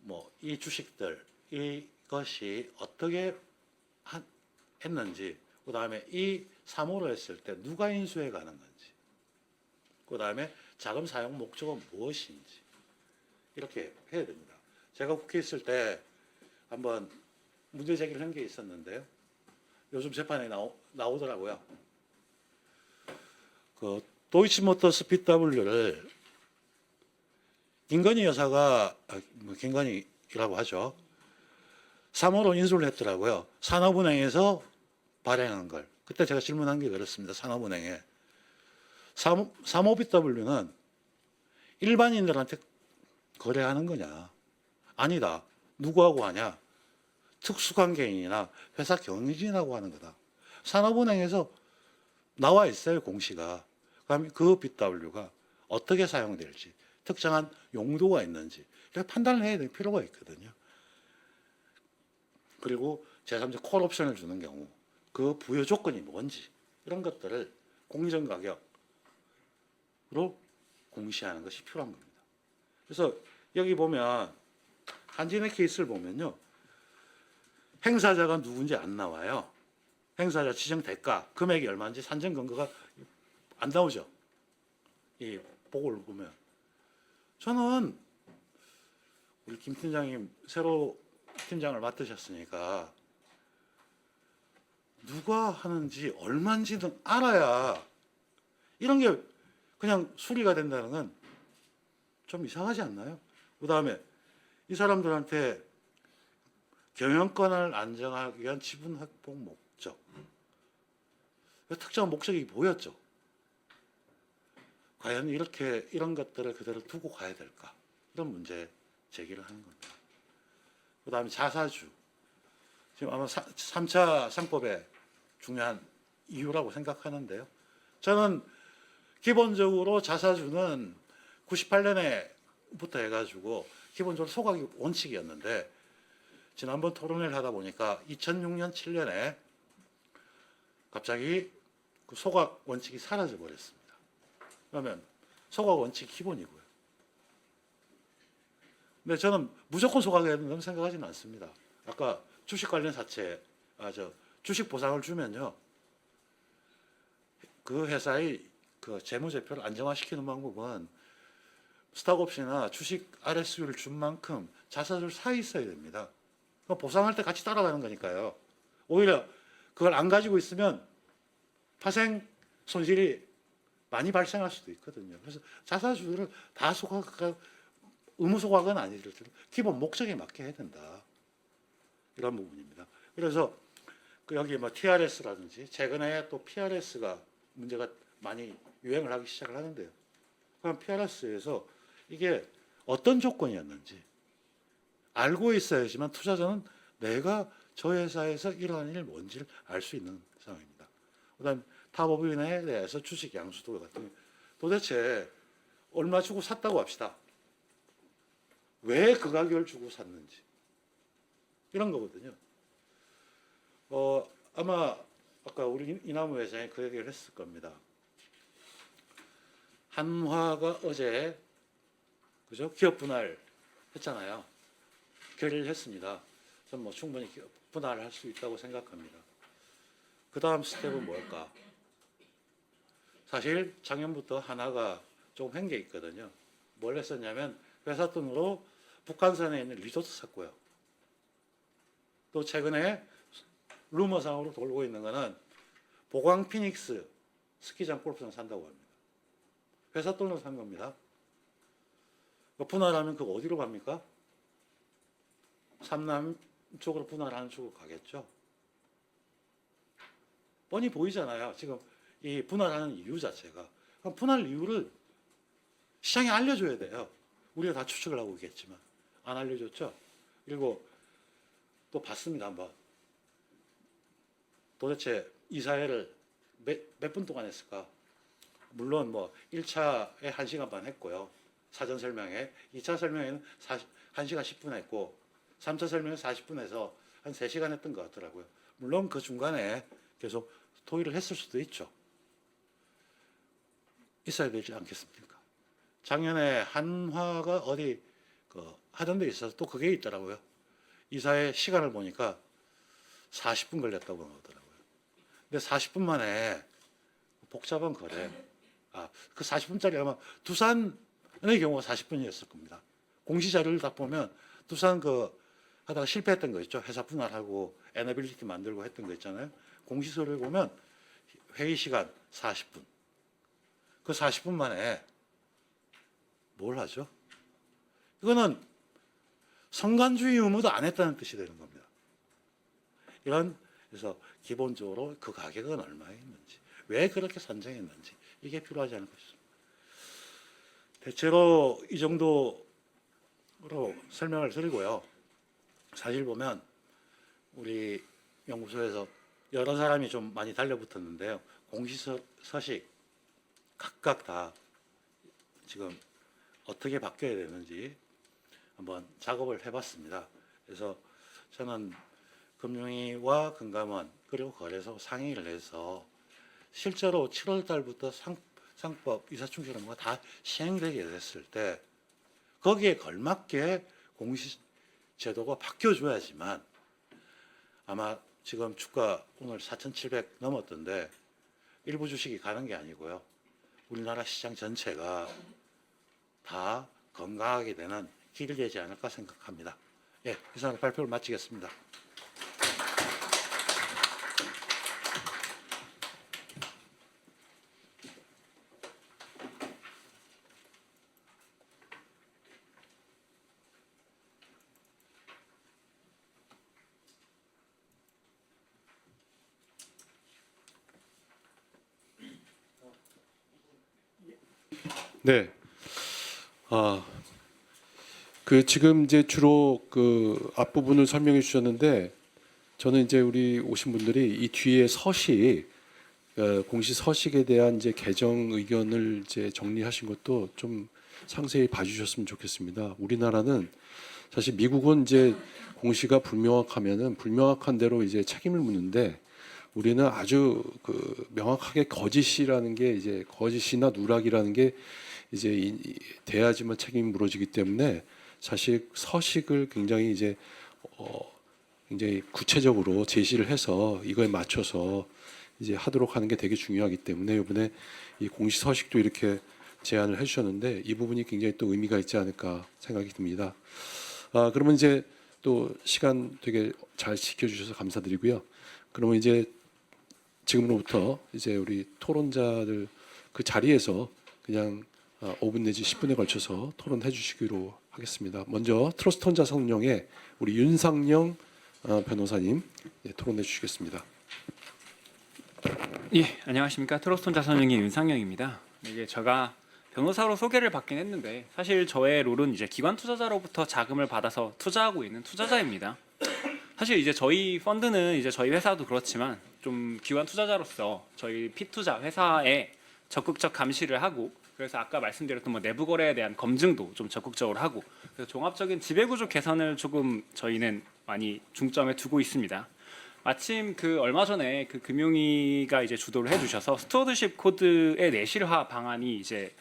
뭐 이 주식들 이것이 어떻게 했는지, 그 다음에 이 사모를 했을 때 누가 인수해 가는 건지, 그 다음에 자금 사용 목적은 무엇인지 이렇게 해야 됩니다. 제가 국회에 있을 때 한번 문제 제기를 한 게 있었는데요. 요즘 재판에 나오더라고요. 그 도이치모터스 BW를 김건희 여사가 김건희라고 하죠. 3호로 인수를 했더라고요. 산업은행에서 발행한 걸. 그때 제가 질문한 게 그렇습니다. 산업은행에. 3호 BW는 일반인들한테 거래하는 거냐? 아니다. 누구하고 하냐? 특수관계인이나 회사 경영진하고 하는 거다. 산업은행에서 나와 있어요, 공시가. 그럼 그 BW가 어떻게 사용될지, 특정한 용도가 있는지 이렇게 판단을 해야 될 필요가 있거든요. 그리고 제3자 콜옵션을 주는 경우 그 부여 조건이 뭔지 이런 것들을 공정가격으로 공시하는 것이 필요한 겁니다. 그래서 여기 보면 한진의 케이스를 보면요. 행사자가 누군지 안 나와요. 행사자 지정 대가, 금액이 얼마인지 산정 근거가 안 나오죠. 이 보고를 보면. 저는 우리 김 팀장님 새로 팀장을 맡으셨으니까 누가 하는지 얼마인지는 알아야 이런 게 그냥 수리가 된다는 건 좀 이상하지 않나요? 그다음에 이 사람들한테 경영권을 안정하기 위한 지분 확보 목적, 특정한 목적이 보였죠. 과연 이렇게 이런 것들을 그대로 두고 가야 될까? 이런 문제 제기를 하는 겁니다. 그다음에 자사주. 지금 아마 3차 상법의 중요한 이유라고 생각하는데요. 저는 기본적으로 자사주는 98년에부터 해가지고 기본적으로 소각이 원칙이었는데 지난번 토론회를 하다 보니까 2006년, 7년에 갑자기 그 소각 원칙이 사라져 버렸습니다. 그러면 소각 원칙이 기본이고요. 근데 저는 무조건 소각해야 된다고 생각하지는 않습니다. 아까 주식 관련 사채, 주식 보상을 주면요, 그 회사의 그 재무제표를 안정화시키는 방법은 스탁옵션이나 주식 RSU를 준 만큼 자사주를 사 있어야 됩니다. 보상할 때 같이 따라가는 거니까요. 오히려 그걸 안 가지고 있으면 파생 손실이 많이 발생할 수도 있거든요. 그래서 자사주를 다 의무 소각은 아니더라도 기본 목적에 맞게 해야 된다. 이런 부분입니다. 그래서 여기 뭐 TRS라든지 최근에 또 PRS가 문제가 많이 유행을 하기 시작을 하는데요. 그럼 PRS에서 이게 어떤 조건이었는지 알고 있어야지만 투자자는 내가 저 회사에서 일어난 일이 뭔지를 알 수 있는 상황입니다. 그다음 타법인에 대해서 주식 양수도 같은 경우 도대체 얼마 주고 샀다고 합시다. 왜 그 가격을 주고 샀는지 이런 거거든요. 아마 아까 우리 이남우 회장이 그 얘기를 했을 겁니다. 한화가 어제 그죠? 기업 분할 했잖아요. 결의를 했습니다. 저는 뭐 충분히 분할을 할 수 있다고 생각합니다. 그 다음 스텝은 뭘까? 사실 작년부터 하나가 조금 한 게 있거든요. 뭘 했었냐면 회사 돈으로 북한산에 있는 리조트 샀고요. 또 최근에 루머상으로 돌고 있는 거는 보광 피닉스 스키장 골프장 산다고 합니다. 회사 돈으로 산 겁니다. 분할하면 그거 어디로 갑니까? 삼남 쪽으로 분할하는 쪽으로 가겠죠. 뻔히 보이잖아요. 지금 이 분할하는 이유 자체가. 그럼 분할 이유를 시장에 알려줘야 돼요. 우리가 다 추측을 하고 있겠지만 안 알려줬죠. 그리고 또 봤습니다. 한번. 도대체 이사회를 몇 분 동안 했을까? 물론 뭐 1차에 1시간 반 했고요. 사전 설명회. 2차 설명회는 1시간 10분 했고 3차 설명회 40분 해서 한 3시간 했던 것 같더라고요. 물론 그 중간에 계속 토의를 했을 수도 있죠. 있어야 되지 않겠습니까? 작년에 한화가 어디 하던 데 있어서 또 그게 있더라고요. 이사회 시간을 보니까 40분 걸렸다고 나오더라고요. 근데 40분 만에 복잡한 거래. 그 40분짜리 아마 두산의 경우가 40분이었을 겁니다. 공시 자료를 다 보면 두산 하다가 실패했던 거 있죠. 회사 분할하고 에너빌리티 만들고 했던 거 있잖아요. 공시서를 보면 회의 시간 40분. 그 40분 만에 뭘 하죠? 이거는 성간주의 의무도 안 했다는 뜻이 되는 겁니다. 그래서 기본적으로 그 가격은 얼마였는지, 왜 그렇게 산정했는지 이게 필요하지 않을까 싶습니다. 대체로 이 정도로 설명을 드리고요. 사실 보면 우리 연구소에서 여러 사람이 좀 많이 달려붙었는데요. 공시서식 각각 다 지금 어떻게 바뀌어야 되는지 한번 작업을 해봤습니다. 그래서 저는 금융위와 금감원 그리고 거래소 상의를 해서 실제로 7월 달부터 상법 이사충실 업무가 다 시행되게 됐을 때 거기에 걸맞게 공시 제도가 바뀌어줘야지만 아마 지금 주가 오늘 4,700 넘었던데 일부 주식이 가는 게 아니고요. 우리나라 시장 전체가 다 건강하게 되는 길이 되지 않을까 생각합니다. 예, 이상 발표를 마치겠습니다. 네. 그 지금 이제 주로 그 앞부분을 설명해 주셨는데 저는 이제 우리 오신 분들이 이 뒤에 서식 공시 서식에 대한 이제 개정 의견을 이제 정리하신 것도 좀 상세히 봐주셨으면 좋겠습니다. 우리나라는 사실 미국은 이제 공시가 불명확하면은 불명확한 대로 이제 책임을 묻는데 우리는 아주 그 명확하게 거짓이라는 게 이제 거짓이나 누락이라는 게 이제 돼야지만 책임이 물어지기 때문에 사실 서식을 굉장히 이제 굉장히 구체적으로 제시를 해서 이거에 맞춰서 이제 하도록 하는 게 되게 중요하기 때문에 이번에 이 공시 서식도 이렇게 제안을 해주셨는데 이 부분이 굉장히 또 의미가 있지 않을까 생각이 듭니다. 그러면 이제 또 시간 되게 잘 지켜주셔서 감사드리고요. 그러면 이제 지금으로부터 이제 우리 토론자들 그 자리에서 그냥 5분 내지 10분에 걸쳐서 토론해 주시기로 하겠습니다. 먼저 트러스트 혼자 성령의 우리 윤상영 변호사님 토론해 주시겠습니다. 예, 안녕하십니까. 트러스트 자선영의 윤상영입니다. 이게 제가 변호사로 소개를 받긴 했는데 사실 저의 롤은 이제 기관 투자자로부터 자금을 받아서 투자하고 있는 투자자입니다. 사실 이제 저희 펀드는 이제 저희 회사도 그렇지만 좀 기관 투자자로서 저희 피투자 회사에 적극적 감시를 하고 그래서 아까 말씀드렸던 뭐 내부 거래에 대한 검증도 좀 적극적으로 하고 그래서 종합적인 지배구조 개선을 조금 저희는 많이 중점에 두고 있습니다. 마침 그 얼마 전에 그 금융위가 이제 주도를 해주셔서 스튜어드십 코드의 내실화 방안이 이제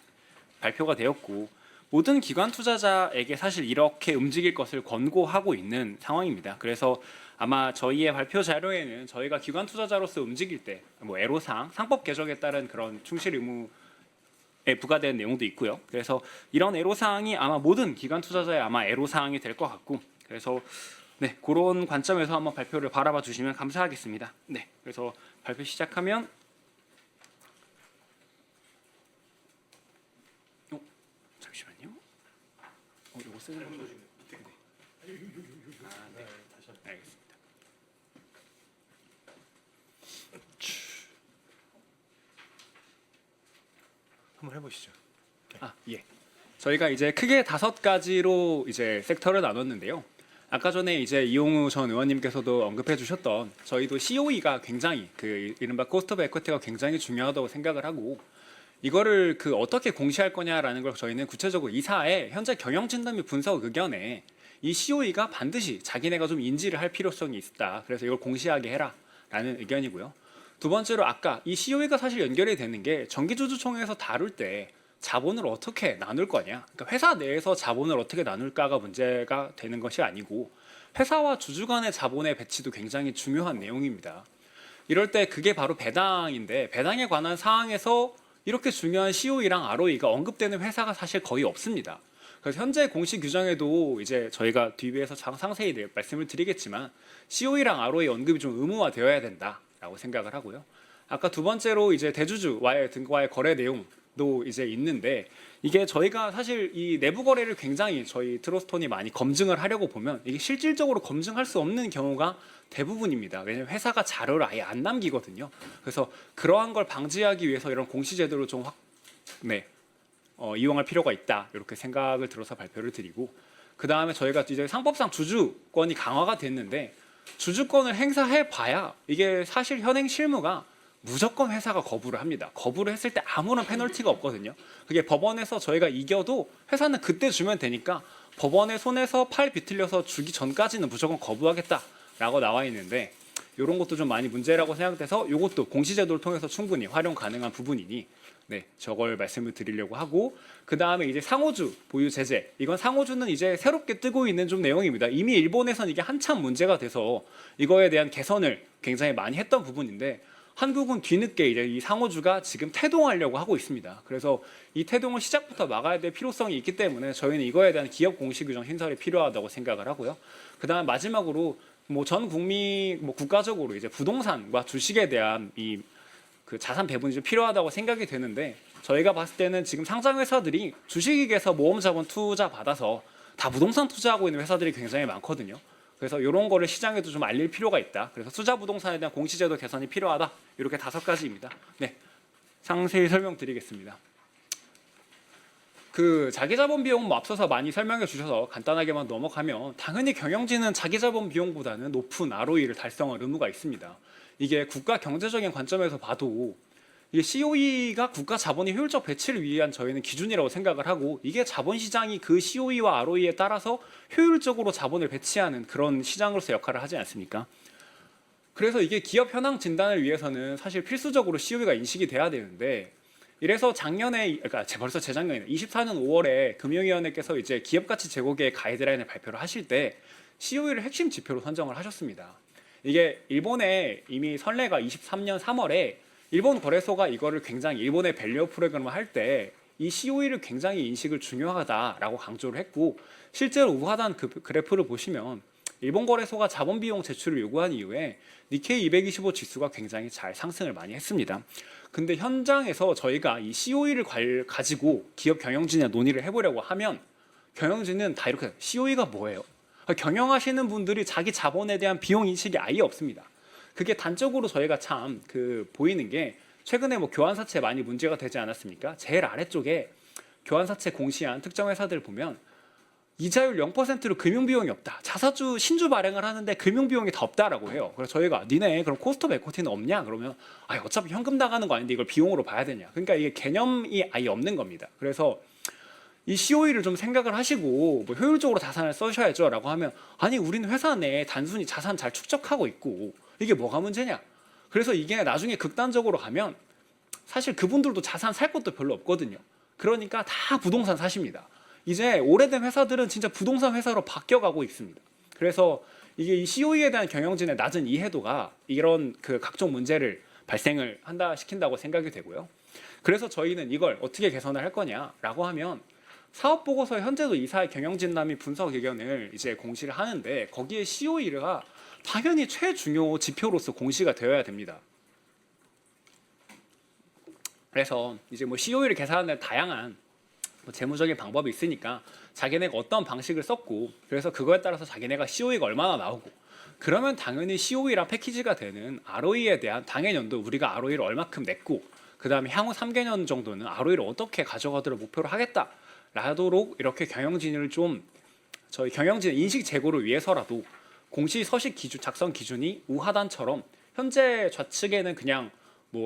발표가 되었고 모든 기관 투자자에게 사실 이렇게 움직일 것을 권고하고 있는 상황입니다. 그래서 아마 저희의 발표 자료에는 저희가 기관 투자자로서 움직일 때 뭐 애로사항, 상법 개정에 따른 그런 충실 의무에 부과된 내용도 있고요. 그래서 이런 애로사항이 아마 모든 기관 투자자의 아마 애로사항이 될 것 같고 그래서 네, 그런 관점에서 한번 발표를 바라봐 주시면 감사하겠습니다. 네, 그래서 발표 시작하면 잠시만요. 이거 쓰는 거 네. 네. 알겠습니다. 한번 해보시죠. 예. 저희가 이제 크게 5가지로 이제 섹터를 나눴는데요. 아까 전에 이제 이용우 전 의원님께서도 언급해 주셨던 저희도 COE가 굉장히 그 이른바 코스트 오브 에쿼티가 굉장히 중요하다고 생각을 하고 이거를 그 어떻게 공시할 거냐라는 걸 저희는 구체적으로 이사의 현재 경영 진단 및 분석 의견에 이 COE가 반드시 자기네가 좀 인지를 할 필요성이 있다. 그래서 이걸 공시하게 해라라는 의견이고요. 두 번째로 아까 이 COE가 사실 연결이 되는 게 정기주주총회에서 다룰 때 자본을 어떻게 나눌 거냐. 그러니까 회사 내에서 자본을 어떻게 나눌까가 문제가 되는 것이 아니고 회사와 주주 간의 자본의 배치도 굉장히 중요한 내용입니다. 이럴 때 그게 바로 배당인데 배당에 관한 사항에서 이렇게 중요한 COE랑 ROE가 언급되는 회사가 사실 거의 없습니다. 그래서 현재 공시 규정에도 이제 저희가 뒤에서 상세히 말씀을 드리겠지만 COE랑 ROE 언급이 좀 의무화되어야 된다라고 생각을 하고요. 아까 두 번째로 이제 대주주와의 등과의 거래 내용 도 이제 있는데 이게 저희가 사실 이 내부 거래를 굉장히 저희 트러스톤이 많이 검증을 하려고 보면 이게 실질적으로 검증할 수 없는 경우가 대부분입니다. 왜냐하면 회사가 자료를 아예 안 남기거든요. 그래서 그러한 걸 방지하기 위해서 이런 공시제도를 좀 이용할 필요가 있다 이렇게 생각을 들어서 발표를 드리고, 그 다음에 저희가 이제 상법상 주주권이 강화가 됐는데 주주권을 행사해 봐야 이게 사실 현행 실무가 무조건 회사가 거부를 합니다. 거부를 했을 때 아무런 페널티가 없거든요. 그게 법원에서 저희가 이겨도 회사는 그때 주면 되니까 법원의 손에서 팔 비틀려서 주기 전까지는 무조건 거부하겠다라고 나와 있는데, 이런 것도 좀 많이 문제라고 생각돼서 이것도 공시제도를 통해서 충분히 활용 가능한 부분이니 저걸 말씀을 드리려고 하고, 그 다음에 이제 상호주 보유 제재, 이건 상호주는 이제 새롭게 뜨고 있는 좀 내용입니다. 이미 일본에선 이게 한참 문제가 돼서 이거에 대한 개선을 굉장히 많이 했던 부분인데 한국은 뒤늦게 이제 이 상호주가 지금 태동하려고 하고 있습니다. 그래서 이 태동을 시작부터 막아야 될 필요성이 있기 때문에 저희는 이거에 대한 기업 공시 규정 신설이 필요하다고 생각을 하고요. 그 다음 마지막으로 전 국민 국가적으로 이제 부동산과 주식에 대한 그 자산 배분이 좀 필요하다고 생각이 되는데, 저희가 봤을 때는 지금 상장 회사들이 주식에서 모험 자본 투자 받아서 다 부동산 투자하고 있는 회사들이 굉장히 많거든요. 그래서 이런 거를 시장에도 좀 알릴 필요가 있다. 그래서 투자 부동산에 대한 공시제도 개선이 필요하다. 이렇게 5가지입니다. 상세히 설명드리겠습니다. 그 자기자본 비용 앞서서 많이 설명해 주셔서 간단하게만 넘어가면, 당연히 경영진은 자기자본 비용보다는 높은 ROE를 달성할 의무가 있습니다. 이게 국가 경제적인 관점에서 봐도 이게 COE가 국가 자본의 효율적 배치를 위한 저희는 기준이라고 생각을 하고, 이게 자본시장이 그 COE와 ROE에 따라서 효율적으로 자본을 배치하는 그런 시장으로서 역할을 하지 않습니까? 그래서 이게 기업 현황 진단을 위해서는 사실 필수적으로 COE가 인식이 돼야 되는데, 이래서 벌써 재작년에 24년 5월에 금융위원회께서 이제 기업가치 제고계획 가이드라인을 발표를 하실 때 COE를 핵심 지표로 선정을 하셨습니다. 이게 일본에 이미 선례가 23년 3월에 일본 거래소가 이거를 굉장히 일본의 밸류 프로그램을 할 때 이 COE를 굉장히 인식을 중요하다라고 강조를 했고, 실제로 우하단 그 그래프를 보시면 일본 거래소가 자본 비용 제출을 요구한 이후에 니케이 225 지수가 굉장히 잘 상승을 많이 했습니다. 근데 현장에서 저희가 이 COE를 가지고 기업 경영진에 논의를 해보려고 하면 경영진은 다 이렇게 COE가 뭐예요? 경영하시는 분들이 자기 자본에 대한 비용 인식이 아예 없습니다. 그게 단적으로 저희가 참 보이는 게, 최근에 교환사채 많이 문제가 되지 않았습니까? 제일 아래쪽에 교환사채 공시한 특정 회사들 보면 이자율 0%로 금융비용이 없다. 자사주 신주 발행을 하는데 금융비용이 더 없다라고 해요. 그래서 저희가 니네 그럼 코스트 오브 에코티는 없냐? 그러면 어차피 현금 나가는 거 아닌데 이걸 비용으로 봐야 되냐? 그러니까 이게 개념이 아예 없는 겁니다. 그래서 이 COE를 좀 생각을 하시고 효율적으로 자산을 써셔야죠 라고 하면, 아니 우리는 회사 내에 단순히 자산 잘 축적하고 있고 이게 뭐가 문제냐? 그래서 이게 나중에 극단적으로 가면 사실 그분들도 자산 살 것도 별로 없거든요. 그러니까 다 부동산 사십니다. 이제 오래된 회사들은 진짜 부동산 회사로 바뀌어가고 있습니다. 그래서 이게 이 COE에 대한 경영진의 낮은 이해도가 이런 각종 문제를 발생을 시킨다고 생각이 되고요. 그래서 저희는 이걸 어떻게 개선을 할 거냐라고 하면, 사업보고서 현재도 이사의 경영진담이 분석 의견을 이제 공시를 하는데 거기에 COE가 당연히 최중요 지표로서 공시가 되어야 됩니다. 그래서 이제 COE를 계산하는 다양한 재무적인 방법이 있으니까 자기네가 어떤 방식을 썼고, 그래서 그거에 따라서 자기네가 COE가 얼마나 나오고, 그러면 당연히 COE랑 패키지가 되는 ROE에 대한 당해년도 우리가 ROE를 얼마큼 냈고, 그 다음에 향후 3개년 정도는 ROE를 어떻게 가져가도록 목표로 하겠다 라도록 이렇게 경영진을 저희 경영진 인식 제고를 위해서라도 공시 서식 기준 작성 기준이 우하단처럼 현재 좌측에는 그냥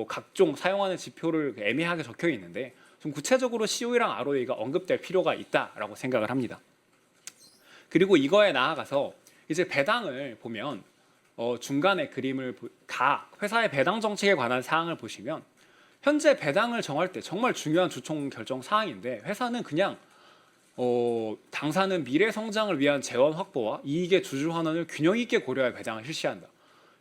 각종 사용하는 지표를 애매하게 적혀 있는데 좀 구체적으로 COE랑 ROE가 언급될 필요가 있다라고 생각을 합니다. 그리고 이거에 나아가서 이제 배당을 보면 중간에 그림을 각 회사의 배당 정책에 관한 사항을 보시면, 현재 배당을 정할 때 정말 중요한 주총 결정 사항인데, 회사는 그냥 당사는 미래 성장을 위한 재원 확보와 이익의 주주 환원을 균형 있게 고려해 배당을 실시한다.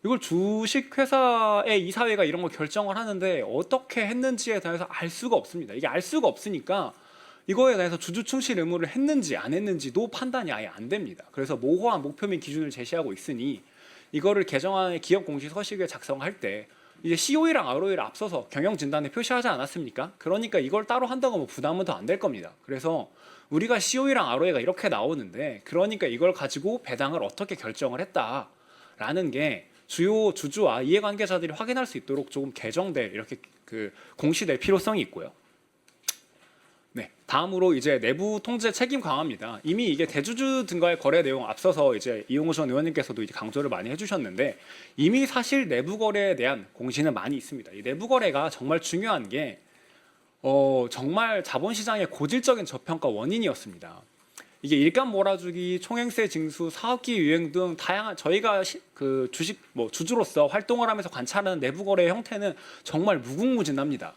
이걸 주식회사의 이사회가 이런 걸 결정을 하는데 어떻게 했는지에 대해서 알 수가 없습니다. 이게 알 수가 없으니까 이거에 대해서 주주 충실 의무를 했는지 안 했는지도 판단이 아예 안 됩니다. 그래서 모호한 목표 및 기준을 제시하고 있으니 이거를 개정안의 기업 공시 서식에 작성할 때 이제 COE랑 ROE를 앞서서 경영 진단에 표시하지 않았습니까? 그러니까 이걸 따로 한다고 뭐 부담은 더 안 될 겁니다. 그래서 우리가 COE랑 ROE가 이렇게 나오는데 그러니까 이걸 가지고 배당을 어떻게 결정을 했다라는 게 주요 주주와 이해관계자들이 확인할 수 있도록 조금 개정될 이렇게 그 공시될 필요성이 있고요. 네, 다음으로 이제 내부 통제 책임 강화입니다. 이미 이게 대주주 등과의 거래 내용 앞서서 이제 이용호 전 의원님께서도 이제 강조를 많이 해주셨는데 이미 사실 내부 거래에 대한 공시는 많이 있습니다. 이 내부 거래가 정말 중요한 게 정말 자본시장의 고질적인 저평가 원인이었습니다. 이게 일감 몰아주기, 총행세 징수, 사업기 유행 등 다양한 저희가 그 주식 주주로서 활동을 하면서 관찰하는 내부 거래의 형태는 정말 무궁무진합니다.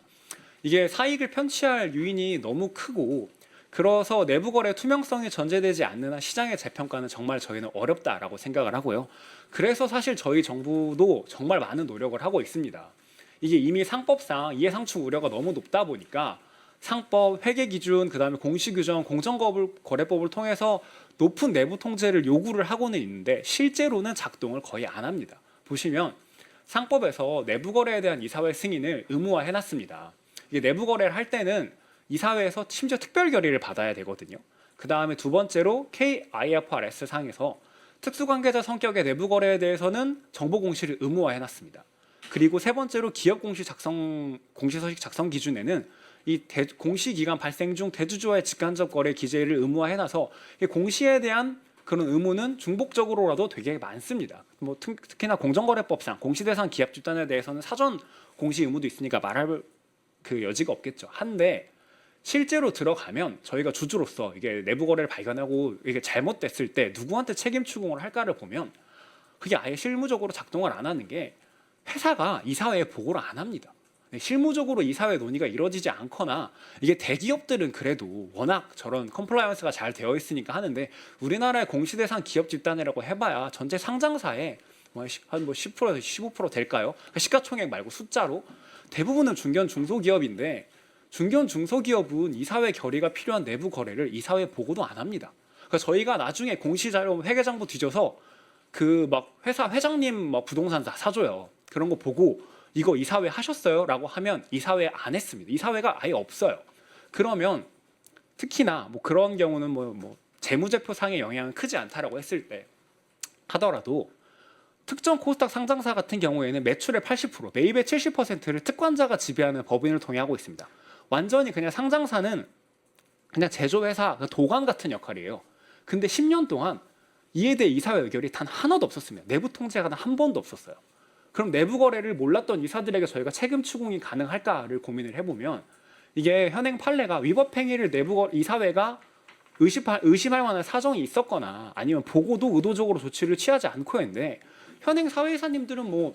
이게 사익을 편취할 요인이 너무 크고 그래서 내부 거래 투명성이 전제되지 않는 한 시장의 재평가는 정말 저희는 어렵다라고 생각을 하고요. 그래서 사실 저희 정부도 정말 많은 노력을 하고 있습니다. 이게 이미 상법상 이해상충 우려가 너무 높다 보니까 상법, 회계기준, 그다음에 공시규정, 공정거래법을 통해서 높은 내부 통제를 요구를 하고는 있는데 실제로는 작동을 거의 안 합니다. 보시면 상법에서 내부 거래에 대한 이사회 승인을 의무화해놨습니다. 이게 내부 거래를 할 때는 이사회에서 심지어 특별 결의를 받아야 되거든요. 그 다음에 두 번째로 KIFRS 상에서 특수관계자 성격의 내부 거래에 대해서는 정보 공시를 의무화해놨습니다. 그리고 세 번째로 기업 공시서식 작성 기준에는 이 공시 기간 발생 중 대주주와의 직간접 거래 기재를 의무화해놔서 공시에 대한 그런 의무는 중복적으로라도 되게 많습니다. 뭐 특히나 공정거래법상 공시 대상 기업 집단에 대해서는 사전 공시 의무도 있으니까 말할 그 여지가 없겠죠. 한데 실제로 들어가면 저희가 주주로서 이게 내부 거래를 발견하고 이게 잘못됐을 때 누구한테 책임 추궁을 할까를 보면 그게 아예 실무적으로 작동을 안 하는 게 회사가 이사회에 보고를 안 합니다. 실무적으로 이사회 논의가 이루어지지 않거나 이게 대기업들은 그래도 워낙 저런 컴플라이언스가 잘 되어 있으니까 하는데 우리나라의 공시대상 기업 집단이라고 해봐야 전체 상장사의 한 10%에서 15% 될까요? 그러니까 시가총액 말고 숫자로 대부분은 중견 중소기업인데 중견 중소기업은 이사회 결의가 필요한 내부 거래를 이사회 보고도 안 합니다. 그러니까 저희가 나중에 공시자료 회계장부 뒤져서 그 막 회사 회장님 막 부동산 다 사줘요. 그런 거 보고 이거 이사회 하셨어요? 라고 하면 이사회 안 했습니다. 이사회가 아예 없어요. 그러면 특히나 뭐 그런 경우는 뭐 재무제표상의 영향은 크지 않다라고 했을 때 하더라도 특정 코스닥 상장사 같은 경우에는 매출의 80%, 매입의 70%를 특관자가 지배하는 법인을 통해 하고 있습니다. 완전히 그냥 상장사는 그냥 제조회사, 도관 같은 역할이에요. 근데 10년 동안 이에 대해 이사회 의결이 단 하나도 없었습니다. 내부 통제가 단 한 번도 없었어요. 그럼 내부 거래를 몰랐던 이사들에게 저희가 책임 추궁이 가능할까를 고민을 해보면 이게 현행 판례가 위법 행위를 이사회가 의심할 만한 사정이 있었거나 아니면 보고도 의도적으로 조치를 취하지 않고 했는데 현행 사회이사님들은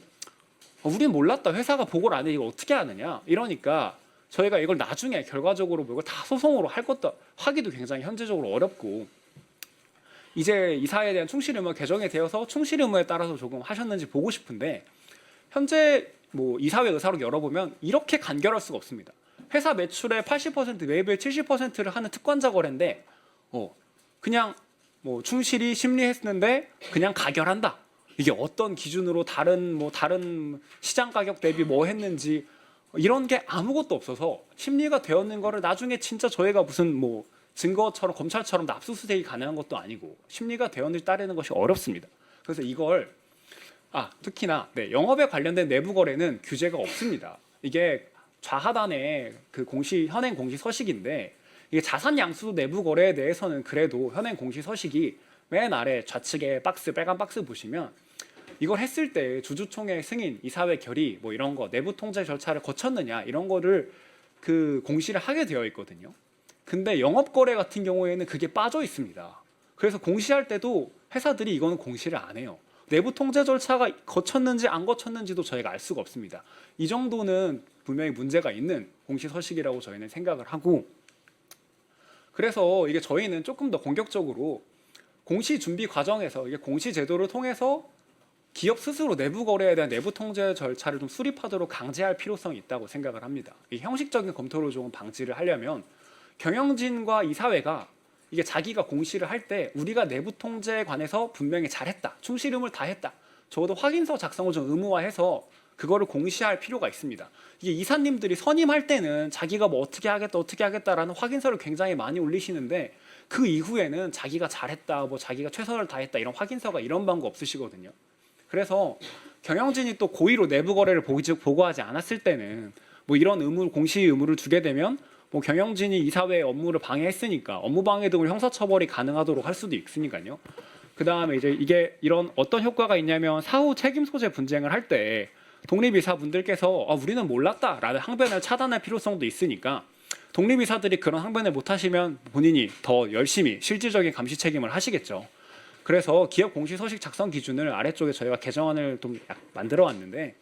우린 몰랐다. 회사가 보고를 안 해. 이거 어떻게 하느냐. 이러니까 저희가 이걸 나중에 결과적으로 이걸 다 소송으로 하기도 굉장히 현재적으로 어렵고 이제 이사에 대한 충실 의무 개정이 되어서 충실 의무에 따라서 조금 하셨는지 보고 싶은데 현재 이사회 의사록 열어보면 이렇게 간결할 수가 없습니다. 회사 매출의 80% 매입의 70%를 하는 특관자 거래인데 그냥 충실히 심리했는데 그냥 가결한다. 이게 어떤 기준으로 다른 시장 가격 대비 뭐 했는지 이런 게 아무것도 없어서 심리가 되었는 거를 나중에 진짜 저희가 무슨 증거처럼 검찰처럼 압수수색이 가능한 것도 아니고 심리가 되었는지 따르는 것이 어렵습니다. 그래서 이걸 특히나 영업에 관련된 내부 거래는 규제가 없습니다. 이게 좌하단에 그 현행 공시 서식인데 이게 자산 양수 내부 거래에 대해서는 그래도 현행 공시 서식이 맨 아래 좌측에 빨간 박스 보시면 이걸 했을 때 주주총회 승인, 이사회 결의 이런 거 내부 통제 절차를 거쳤느냐 이런 거를 그 공시를 하게 되어 있거든요. 근데 영업 거래 같은 경우에는 그게 빠져 있습니다. 그래서 공시할 때도 회사들이 이거는 공시를 안 해요. 내부 통제 절차가 거쳤는지 안 거쳤는지도 저희가 알 수가 없습니다. 이 정도는 분명히 문제가 있는 공시 서식이라고 저희는 생각을 하고 그래서 이게 저희는 조금 더 공격적으로 공시 준비 과정에서 이게 공시 제도를 통해서 기업 스스로 내부 거래에 대한 내부 통제 절차를 좀 수립하도록 강제할 필요성이 있다고 생각을 합니다. 이 형식적인 검토를 조금 방지를 하려면 경영진과 이사회가 이게 자기가 공시를 할 때 우리가 내부 통제에 관해서 분명히 잘했다. 충실 의무를 다했다. 적어도 확인서 작성을 좀 의무화해서 그거를 공시할 필요가 있습니다. 이게 이사님들이 선임할 때는 자기가 뭐 어떻게 하겠다라는 확인서를 굉장히 많이 올리시는데 그 이후에는 자기가 잘했다, 뭐 자기가 최선을 다했다 이런 확인서가 이런 방법 없으시거든요. 그래서 경영진이 또 고의로 내부 거래를 보고하지 않았을 때는 뭐 이런 공시 의무를 두게 되면 뭐 경영진이 이사회의 업무를 방해했으니까 업무 방해 등으로 형사처벌이 가능하도록 할 수도 있으니까요. 그 다음에 이제 이게 이런 어떤 효과가 있냐면 사후 책임 소재 분쟁을 할 때 독립이사분들께서 우리는 몰랐다라는 항변을 차단할 필요성도 있으니까 독립이사들이 그런 항변을 못하시면 본인이 더 열심히 실질적인 감시 책임을 하시겠죠. 그래서 기업 공시서식 작성 기준을 아래쪽에 저희가 개정안을 좀 만들어 왔는데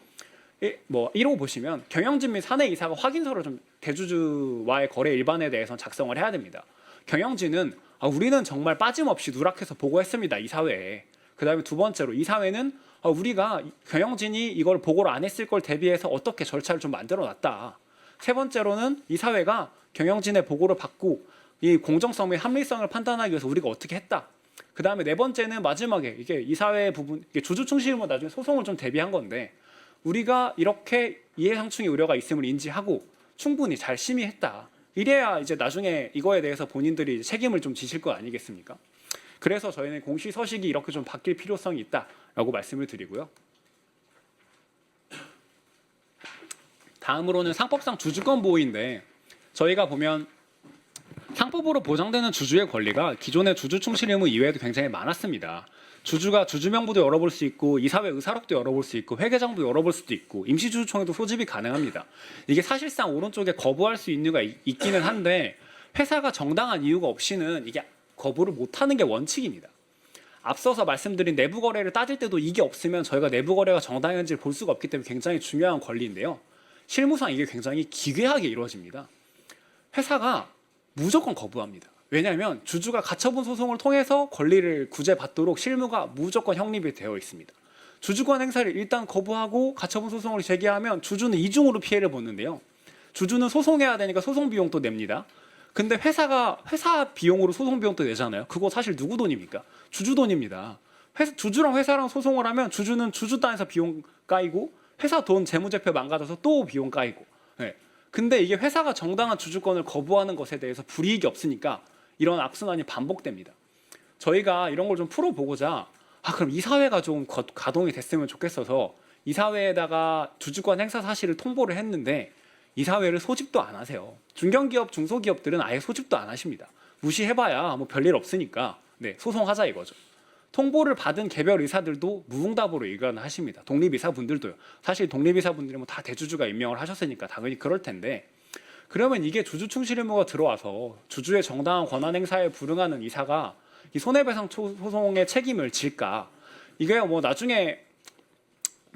뭐 1호 보시면 경영진 및 사내 이사가 확인서를 좀 대주주와의 거래 일반에 대해서는 작성을 해야 됩니다. 경영진은 우리는 정말 빠짐없이 누락해서 보고했습니다. 이사회에. 그다음에 두 번째로 이사회는 우리가 경영진이 이걸 보고를 안 했을 걸 대비해서 어떻게 절차를 좀 만들어 놨다. 세 번째로는 이사회가 경영진의 보고를 받고 이 공정성 및 합리성을 판단하기 위해서 우리가 어떻게 했다. 그다음에 네 번째는 마지막에 이게 이사회 부분 이게 주주충실무 나중에 소송을 좀 대비한 건데 우리가 이렇게 이해상충의 우려가 있음을 인지하고 충분히 잘 심의했다. 이래야 이제 나중에 이거에 대해서 본인들이 책임을 좀 지실 거 아니겠습니까? 그래서 저희는 공시서식이 이렇게 좀 바뀔 필요성이 있다라고 말씀을 드리고요. 다음으로는 상법상 주주권 보호인데 저희가 보면 상법으로 보장되는 주주의 권리가 기존의 주주 충실 의무 이외에도 굉장히 많았습니다. 주주가 주주명부도 열어볼 수 있고 이사회 의사록도 열어볼 수 있고 회계장부 열어볼 수도 있고 임시주주총회도 소집이 가능합니다. 이게 사실상 오른쪽에 거부할 수 있는 이유가 있기는 한데 회사가 정당한 이유가 없이는 이게 거부를 못하는 게 원칙입니다. 앞서서 말씀드린 내부 거래를 따질 때도 이게 없으면 저희가 내부 거래가 정당한지를 볼 수가 없기 때문에 굉장히 중요한 권리인데요. 실무상 이게 굉장히 기괴하게 이루어집니다. 회사가 무조건 거부합니다. 왜냐하면 주주가 가처분 소송을 통해서 권리를 구제받도록 실무가 무조건 형립이 되어 있습니다. 주주권 행사를 일단 거부하고 가처분 소송을 제기하면 주주는 이중으로 피해를 보는데요. 주주는 소송해야 되니까 소송 비용도 냅니다. 근데 회사 비용으로 소송 비용도 내잖아요. 그거 사실 누구 돈입니까? 주주 돈입니다. 주주랑 회사랑 소송을 하면 주주는 주주 단에서 비용 까이고 회사 돈 재무제표 망가져서 또 비용 까이고. 네. 근데 이게 회사가 정당한 주주권을 거부하는 것에 대해서 불이익이 없으니까 이런 악순환이 반복됩니다. 저희가 이런 걸 좀 풀어보고자 그럼 이사회가 좀 가동이 됐으면 좋겠어서 이사회에다가 주주권 행사 사실을 통보를 했는데 이사회를 소집도 안 하세요. 중견기업, 중소기업들은 아예 소집도 안 하십니다. 무시해봐야 뭐 별일 없으니까 소송하자 이거죠. 통보를 받은 개별 의사들도 무응답으로 의견하십니다. 독립이사분들도요. 사실 독립이사분들이 뭐 다 대주주가 임명을 하셨으니까 당연히 그럴 텐데 그러면 이게 주주충실 의무가 들어와서 주주의 정당한 권한 행사에 불응하는 이사가 이 손해배상 소송의 책임을 질까? 이게 뭐 나중에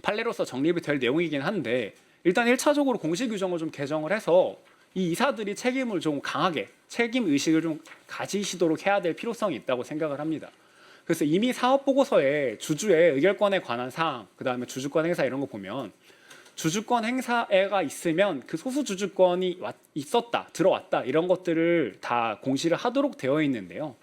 판례로서 정립이 될 내용이긴 한데 일단 1차적으로 공시 규정을 좀 개정을 해서 이 이사들이 책임을 좀 강하게 책임 의식을 좀 가지시도록 해야 될 필요성이 있다고 생각을 합니다. 그래서 이미 사업 보고서에 주주의 의결권에 관한 사항, 그다음에 주주권 행사 이런 거 보면 주주권 행사가 있으면 그 소수 주주권이 들어왔다 이런 것들을 다 공시를 하도록 되어 있는데요.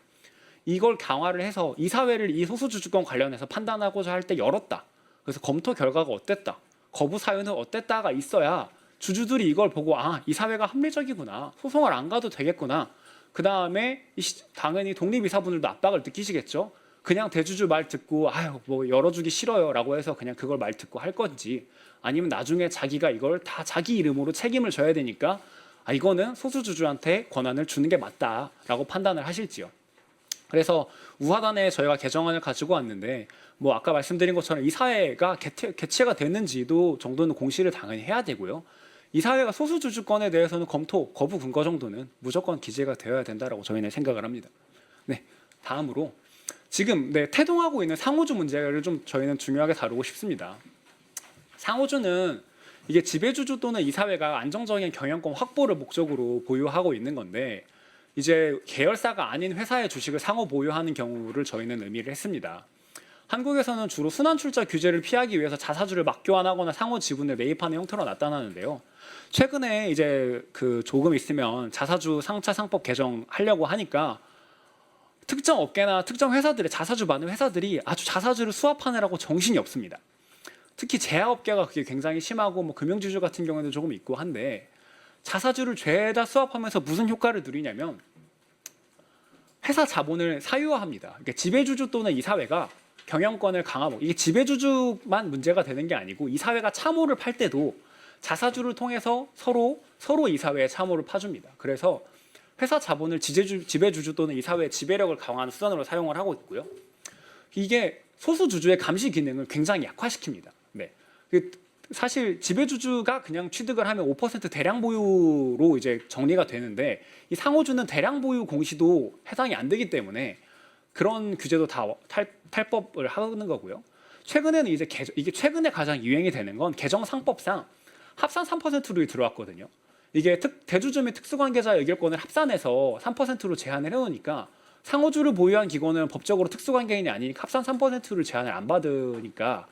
이걸 강화를 해서 이사회를 이 소수 주주권 관련해서 판단하고자 할 때 열었다. 그래서 검토 결과가 어땠다. 거부 사유는 어땠다가 있어야 주주들이 이걸 보고 이 사회가 합리적이구나. 소송을 안 가도 되겠구나. 그 다음에 당연히 독립이사분들도 압박을 느끼시겠죠. 그냥 대주주 말 듣고 뭐 열어주기 싫어요라고 해서 그냥 그걸 말 듣고 할 건지 아니면 나중에 자기가 이걸 다 자기 이름으로 책임을 져야 되니까 이거는 소수주주한테 권한을 주는 게 맞다라고 판단을 하실지요. 그래서 우하단에 저희가 개정안을 가지고 왔는데 뭐 아까 말씀드린 것처럼 이 사회가 개최가 됐는지도 정도는 공시를 당연히 해야 되고요. 이 사회가 소수주주권에 대해서는 거부 근거 정도는 무조건 기재가 되어야 된다라고 저희는 생각을 합니다. 다음으로 지금 태동하고 있는 상호주 문제를 좀 저희는 중요하게 다루고 싶습니다. 상호주는 이게 지배주주 또는 이사회가 안정적인 경영권 확보를 목적으로 보유하고 있는 건데 이제 계열사가 아닌 회사의 주식을 상호 보유하는 경우를 저희는 의미를 했습니다. 한국에서는 주로 순환출자 규제를 피하기 위해서 자사주를 맞교환하거나 상호 지분을 매입하는 형태로 나타나는데요. 최근에 이제 조금 있으면 자사주 상차 상법 개정하려고 하니까 특정 업계나 특정 회사들의 자사주 많은 회사들이 아주 자사주를 수합하느라고 정신이 없습니다. 특히 제약업계가 그게 굉장히 심하고 뭐 금융지주 같은 경우에도 조금 있고 한데 자사주를 죄다 수합하면서 무슨 효과를 누리냐면 회사 자본을 사유화합니다. 그러니까 지배주주 또는 이사회가 경영권을 강화하고 이게 지배주주만 문제가 되는 게 아니고 이사회가 참호를 팔 때도 자사주를 통해서 서로 이사회에 참호를 파줍니다. 그래서 회사 자본을 지배주주 또는 이사회의 지배력을 강화하는 수단으로 사용을 하고 있고요. 이게 소수 주주의 감시 기능을 굉장히 약화시킵니다. 네. 사실 지배주주가 그냥 취득을 하면 5% 대량 보유로 이제 정리가 되는데 이 상호주는 대량 보유 공시도 해당이 안 되기 때문에 그런 규제도 다 탈법을 하는 거고요. 최근에는 이제 이게 최근에 가장 유행이 되는 건 개정상법상 합산 3%로 들어왔거든요. 이게 대주주 및 특수관계자 의결권을 합산해서 3%로 제한을 해놓으니까 상호주를 보유한 기관은 법적으로 특수관계인이 아니니까 합산 3%를 제한을 안 받으니까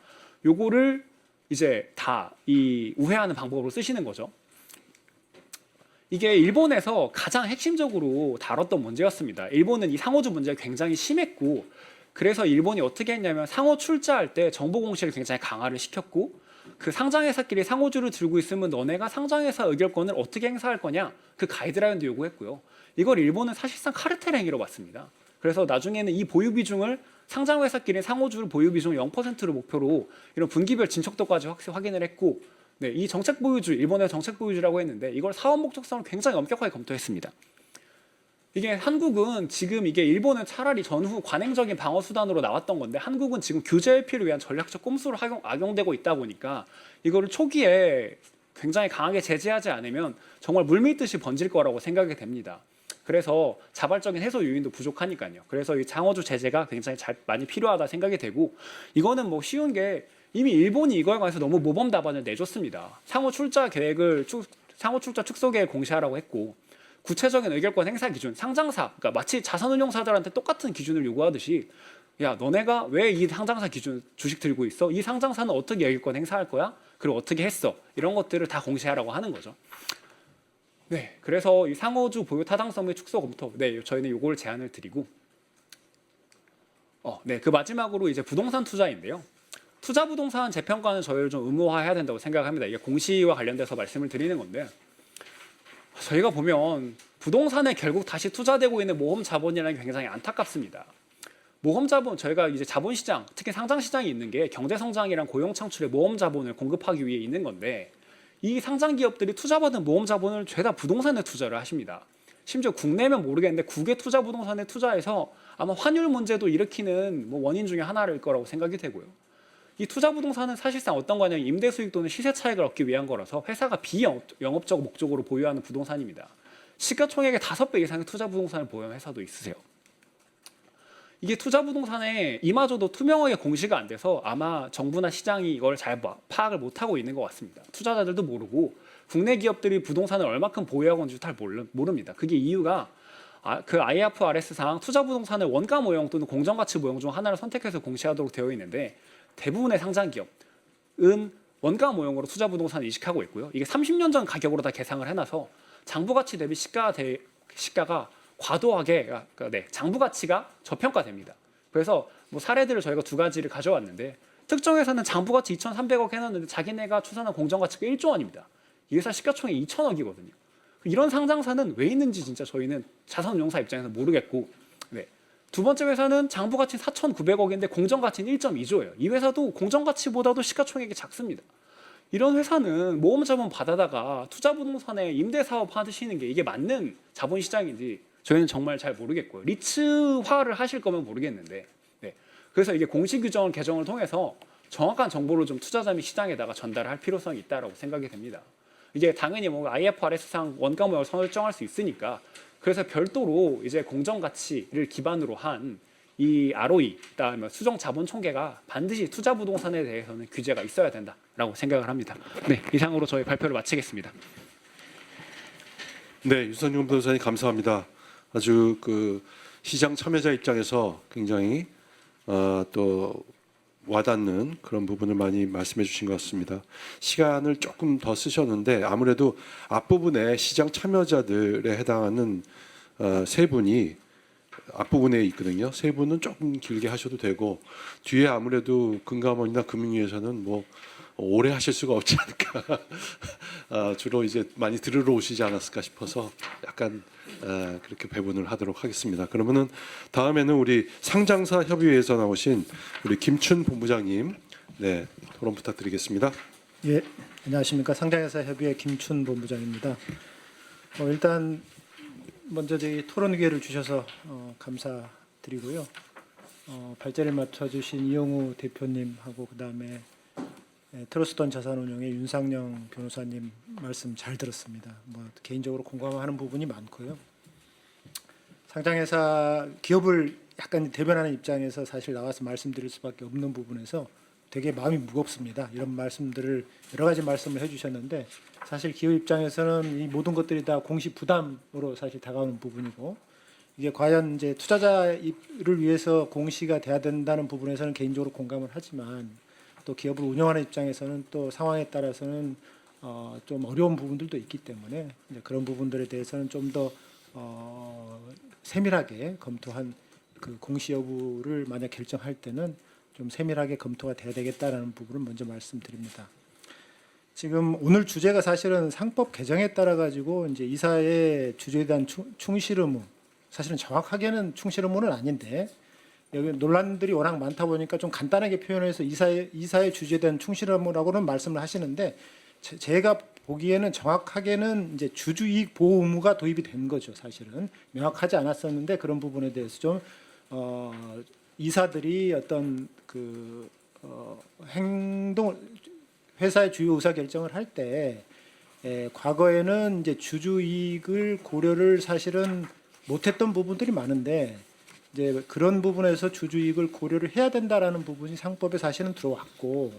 요거를 이제 다 이 우회하는 방법으로 쓰시는 거죠. 이게 일본에서 가장 핵심적으로 다뤘던 문제였습니다. 일본은 이 상호주 문제가 굉장히 심했고 그래서 일본이 어떻게 했냐면 상호 출자할 때 정보 공시를 굉장히 강화를 시켰고 그 상장회사끼리 상호주를 들고 있으면 너네가 상장회사 의결권을 어떻게 행사할 거냐 그 가이드라인도 요구했고요. 이걸 일본은 사실상 카르텔 행위로 봤습니다. 그래서 나중에는 이 보유 비중을 상장회사끼리 상호주를 보유 비중을 0%를 목표로 이런 분기별 진척도까지 확인을 했고 네, 이 정책 보유주, 일본의 정책 보유주라고 했는데 이걸 사업 목적성을 굉장히 엄격하게 검토했습니다. 이게 한국은 지금 이게 일본은 차라리 전후 관행적인 방어 수단으로 나왔던 건데 한국은 지금 규제 회피를 위한 전략적 꼼수로 악용되고 있다 보니까 이거를 초기에 굉장히 강하게 제재하지 않으면 정말 물밀듯이 번질 거라고 생각이 됩니다. 그래서 자발적인 해소 요인도 부족하니까요. 그래서 이 상호주 제재가 굉장히 많이 필요하다 생각이 되고 이거는 뭐 쉬운 게 이미 일본이 이거에 관해서 너무 모범 답안을 내줬습니다. 상호 출자 축소 계획 공시하라고 했고 구체적인 의결권 행사 기준, 상장사, 그러니까 마치 자산운용사들한테 똑같은 기준을 요구하듯이 야 너네가 왜 이 상장사 기준 주식 들고 있어? 이 상장사는 어떻게 의결권 행사할 거야? 그리고 어떻게 했어? 이런 것들을 다 공시하라고 하는 거죠. 네, 그래서 이 상호주 보유 타당성의 축소 검토, 네, 저희는 요걸 제안을 드리고, 네, 그 마지막으로 이제 부동산 투자인데요. 투자 부동산 재평가는 저희를 좀 의무화해야 된다고 생각합니다. 이게 공시와 관련돼서 말씀을 드리는 건데, 저희가 보면 부동산에 결국 다시 투자되고 있는 모험 자본이라는 게 굉장히 안타깝습니다. 모험 자본, 저희가 이제 자본시장, 특히 상장시장이 있는 게 경제 성장이랑 고용 창출에 모험 자본을 공급하기 위해 있는 건데. 이 상장 기업들이 투자받은 모험 자본을 죄다 부동산에 투자를 하십니다. 심지어 국내면 모르겠는데 국외 투자 부동산에 투자해서 아마 환율 문제도 일으키는 뭐 원인 중에 하나일 거라고 생각이 되고요. 이 투자 부동산은 사실상 어떤 거냐면 임대 수익 또는 시세 차익을 얻기 위한 거라서 회사가 비영업적 목적으로 보유하는 부동산입니다. 시가총액의 5배 이상의 투자 부동산을 보유한 회사도 있으세요. 이게 투자 부동산에 이마저도 투명하게 공시가 안 돼서 아마 정부나 시장이 이걸 잘 파악을 못하고 있는 것 같습니다. 투자자들도 모르고 국내 기업들이 부동산을 얼마큼 보유하고 있는지 잘 모릅니다. 그게 이유가 그 IFRS상 투자 부동산을 원가 모형 또는 공정가치 모형 중 하나를 선택해서 공시하도록 되어 있는데 대부분의 상장 기업은 원가 모형으로 투자 부동산을 이식하고 있고요. 이게 30년 전 가격으로 다 계상을 해놔서 장부가치 대비 시가가 과도하게 장부 가치가 저평가됩니다. 그래서 뭐 사례들을 저희가 2가지를 가져왔는데 특정 회사는 장부 가치 2,300억 해놨는데 자기네가 추산한 공정 가치가 1조 원입니다. 이 회사 시가총액 2천억이거든요. 이런 상장사는 왜 있는지 진짜 저희는 자산운용사 입장에서 모르겠고, 네. 두 번째 회사는 장부 가치 4,900억인데 공정 가치는 1.2조예요. 이 회사도 공정 가치보다도 시가총액이 작습니다. 이런 회사는 모험 자본 받아다가 투자 부동산에 임대 사업 하시는 게 이게 맞는 자본 시장인지 저희는 정말 잘 모르겠고요. 리츠화를 하실 거면 모르겠는데, 네. 그래서 이게 공시 규정 개정을 통해서 정확한 정보를 좀 투자자 및 시장에다가 전달할 필요성이 있다라고 생각이 됩니다. 이게 당연히 뭐 IFRS상 원가 모형을 설정할 수 있으니까 그래서 별도로 이제 공정 가치를 기반으로 한 이 ROE, 그다음에 수정 자본 총계가 반드시 투자 부동산에 대해서는 규제가 있어야 된다라고 생각을 합니다. 네, 이상으로 저희 발표를 마치겠습니다. 네, 유선용 변호사님 감사합니다. 아주 그 시장 참여자 입장에서 굉장히 또 와닿는 그런 부분을 많이 말씀해 주신 것 같습니다. 시간을 조금 더 쓰셨는데 아무래도 앞부분에 시장 참여자들에 해당하는 세 분이 앞부분에 있거든요. 세부는 조금 길게 하셔도 되고 뒤에 아무래도 금감원이나 금융위에서는 뭐 오래 하실 수가 없지 않을까. 주로 이제 많이 들으러 오시지 않았을까 싶어서 약간 그렇게 배분을 하도록 하겠습니다. 그러면은 다음에는 우리 상장사 협의회에서 나오신 우리 김춘 본부장님, 네, 토론 부탁드리겠습니다. 예, 안녕하십니까. 상장회사 협의회 김춘 본부장입니다. 일단 먼저 저희 토론 기회를 주셔서 감사드리고요. 발제를 맡아주신 이용우 대표님하고 그다음에 트러스톤 자산운용의 윤상영 변호사님 말씀 잘 들었습니다. 뭐 개인적으로 공감하는 부분이 많고요. 상장회사 기업을 약간 대변하는 입장에서 사실 나와서 말씀드릴 수밖에 없는 부분에서 되게 마음이 무겁습니다. 이런 말씀들을 여러 가지 말씀을 해주셨는데 사실 기업 입장에서는 이 모든 것들이 다 공시 부담으로 사실 다가오는 부분이고 이게 과연 이제 투자자를 위해서 공시가 돼야 된다는 부분에서는 개인적으로 공감을 하지만 또 기업을 운영하는 입장에서는 또 상황에 따라서는 좀 어려운 부분들도 있기 때문에 이제 그런 부분들에 대해서는 좀 더 세밀하게 검토한 그 공시 여부를 만약 결정할 때는 좀 세밀하게 검토가 돼야 되겠다라는 부분을 먼저 말씀드립니다. 지금 오늘 주제가 사실은 상법 개정에 따라 가지고 이제 이사의 주주에 대한 충실 의무, 사실은 정확하게는 충실 의무는 아닌데 여기 논란들이 워낙 많다 보니까 좀 간단하게 표현해서 이사의 주주에 대한 충실 의무라고는 말씀을 하시는데 제가 보기에는 정확하게는 이제 주주이익 보호 의무가 도입이 된 거죠. 사실은 명확하지 않았었는데 그런 부분에 대해서 좀 이사들이 어떤 그 행동 회사의 주요 의사 결정을 할 때 과거에는 이제 주주 이익을 고려를 사실은 못했던 부분들이 많은데 이제 그런 부분에서 주주 이익을 고려를 해야 된다라는 부분이 상법에 사실은 들어왔고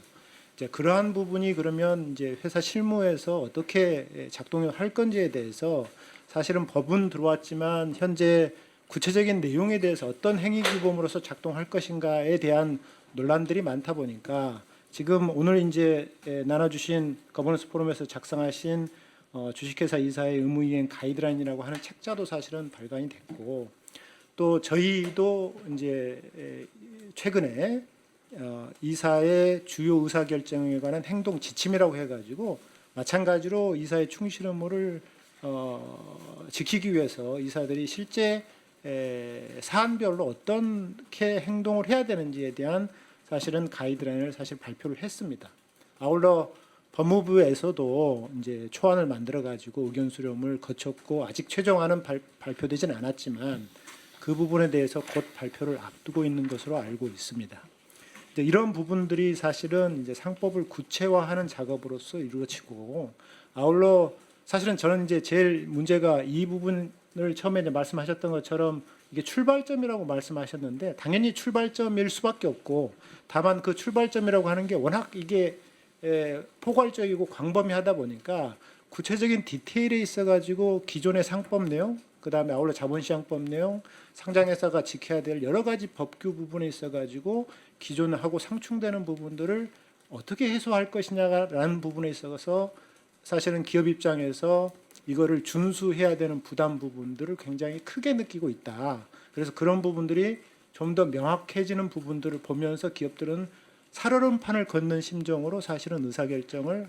이제 그러한 부분이 그러면 이제 회사 실무에서 어떻게 작동을 할 건지에 대해서 사실은 법은 들어왔지만 현재 구체적인 내용에 대해서 어떤 행위 규범으로서 작동할 것인가에 대한 논란들이 많다 보니까 지금 오늘 이제 나눠주신 거버넌스 포럼에서 작성하신 주식회사 이사의 의무이행 가이드라인이라고 하는 책자도 사실은 발간이 됐고 또 저희도 이제 최근에 이사의 주요 의사결정에 관한 행동 지침이라고 해가지고 마찬가지로 이사의 충실 의무를 지키기 위해서 이사들이 실제 사안별로 어떻게 행동을 해야 되는지에 대한 사실은 가이드라인을 사실 발표를 했습니다. 아울러 법무부에서도 이제 초안을 만들어 가지고 의견 수렴을 거쳤고 아직 최종안은 발표되지는 않았지만 그 부분에 대해서 곧 발표를 앞두고 있는 것으로 알고 있습니다. 이런 부분들이 사실은 이제 상법을 구체화하는 작업으로서 이루어지고 아울러 사실은 저는 이제 제일 문제가 이 부분을 처음에 이제 말씀하셨던 것처럼 이게 출발점이라고 말씀하셨는데 당연히 출발점일 수밖에 없고 다만 그 출발점이라고 하는 게 워낙 이게 포괄적이고 광범위하다 보니까 구체적인 디테일에 있어가지고 기존의 상법 내용, 그 다음에 아울러 자본시장법 내용, 상장회사가 지켜야 될 여러 가지 법규 부분에 있어가지고 기존하고 상충되는 부분들을 어떻게 해소할 것이냐라는 부분에 있어서 사실은 기업 입장에서 이거를 준수해야 되는 부담 부분들을 굉장히 크게 느끼고 있다. 그래서 그런 부분들이 좀 더 명확해지는 부분들을 보면서 기업들은 살얼음판을 걷는 심정으로 사실은 의사결정을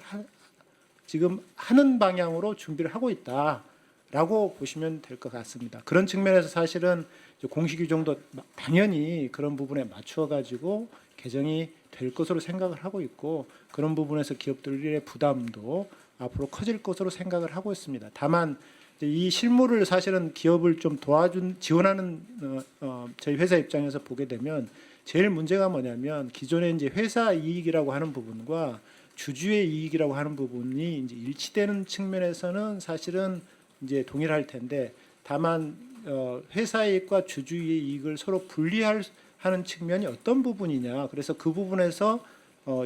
지금 하는 방향으로 준비를 하고 있다라고 보시면 될 것 같습니다. 그런 측면에서 사실은 공시 규정도 당연히 그런 부분에 맞추어 가지고 개정이 될 것으로 생각을 하고 있고 그런 부분에서 기업들의 부담도 앞으로 커질 것으로 생각을 하고 있습니다. 다만 이 실무를 사실은 기업을 좀 지원하는 저희 회사 입장에서 보게 되면 제일 문제가 뭐냐면 기존에 이제 회사 이익이라고 하는 부분과 주주의 이익이라고 하는 부분이 이제 일치되는 측면에서는 사실은 이제 동일할 텐데 다만 회사 이익과 주주의 이익을 서로 분리하는 측면이 어떤 부분이냐. 그래서 그 부분에서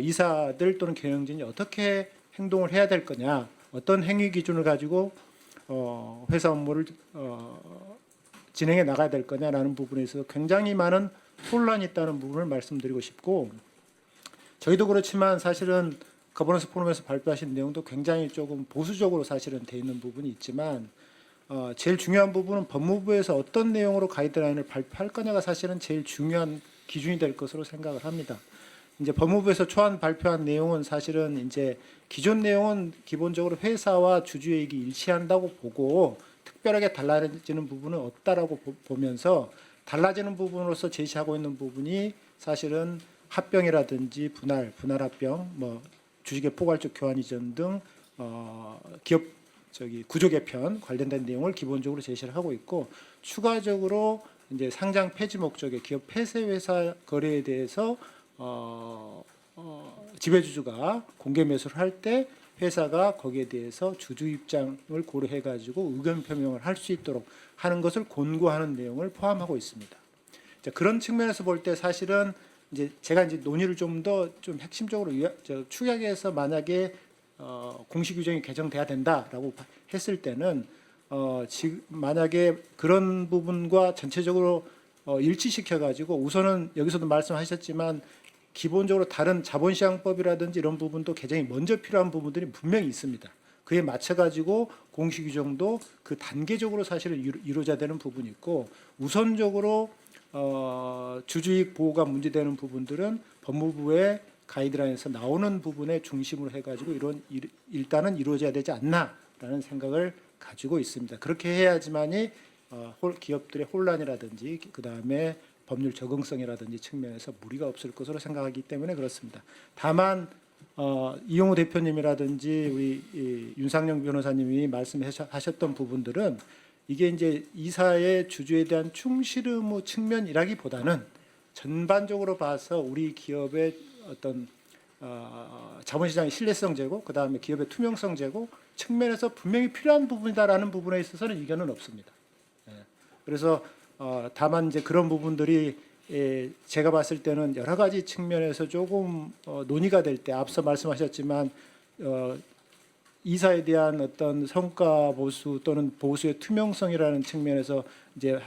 이사들 또는 경영진이 어떻게 행동을 해야 될 거냐, 어떤 행위 기준을 가지고 회사 업무를 진행해 나가야 될 거냐라는 부분에 있어서 굉장히 많은 혼란이 있다는 부분을 말씀드리고 싶고 저희도 그렇지만 사실은 거버넌스 포럼에서 발표하신 내용도 굉장히 조금 보수적으로 사실은 돼 있는 부분이 있지만 제일 중요한 부분은 법무부에서 어떤 내용으로 가이드라인을 발표할 거냐가 사실은 제일 중요한 기준이 될 것으로 생각을 합니다. 이제 법무부에서 초안 발표한 내용은 사실은 이제 기존 내용은 기본적으로 회사와 주주이익이 일치한다고 보고 특별하게 달라지는 부분은 없다라고 보면서 달라지는 부분으로서 제시하고 있는 부분이 사실은 합병이라든지 분할 합병, 뭐 주식의 포괄적 교환 이전 등 기업 구조 개편 관련된 내용을 기본적으로 제시를 하고 있고 추가적으로 이제 상장 폐지 목적의 기업 폐쇄 회사 거래에 대해서 지배주주가 공개 매수를 할 때 회사가 거기에 대해서 주주 입장을 고려해 가지고 의견 표명을 할 수 있도록 하는 것을 권고하는 내용을 포함하고 있습니다. 자, 그런 측면에서 볼 때 사실은 이제 제가 이제 논의를 좀 더 좀 핵심적으로 축약해서 만약에 공시 규정이 개정돼야 된다라고 했을 때는 지금 만약에 그런 부분과 전체적으로 일치시켜 가지고 우선은 여기서도 말씀하셨지만 기본적으로 다른 자본시장법이라든지 이런 부분도 개정이 먼저 필요한 부분들이 분명히 있습니다. 그에 맞춰 가지고 공시 규정도 그 단계적으로 사실은 이루어져야 되는 부분이 있고 우선적으로 주주이익 보호가 문제되는 부분들은 법무부의 가이드라인에서 나오는 부분에 중심으로 해가지고 일단은 이루어져야 되지 않나라는 생각을 가지고 있습니다. 그렇게 해야지만이 기업들의 혼란이라든지 그 다음에 법률 적응성이라든지 측면에서 무리가 없을 것으로 생각하기 때문에 그렇습니다. 다만 이용우 대표님이라든지 우리 윤상영 변호사님이 말씀하셨던 부분들은 이게 이제 이사의 주주에 대한 충실 의무 측면이라기보다는 전반적으로 봐서 우리 기업의 어떤 자본시장의 신뢰성 제고, 그 다음에 기업의 투명성 제고 측면에서 분명히 필요한 부분이다라는 부분에 있어서는 이견은 없습니다. 그래서 다만 이제 그런 부분들이 제가 봤을 때는 여러 가지 측면에서 조금 논의가 될 때 앞서 말씀하셨지만 이사에 대한 어떤 성과 보수 또는 보수의 투명성이라는 측면에서 이제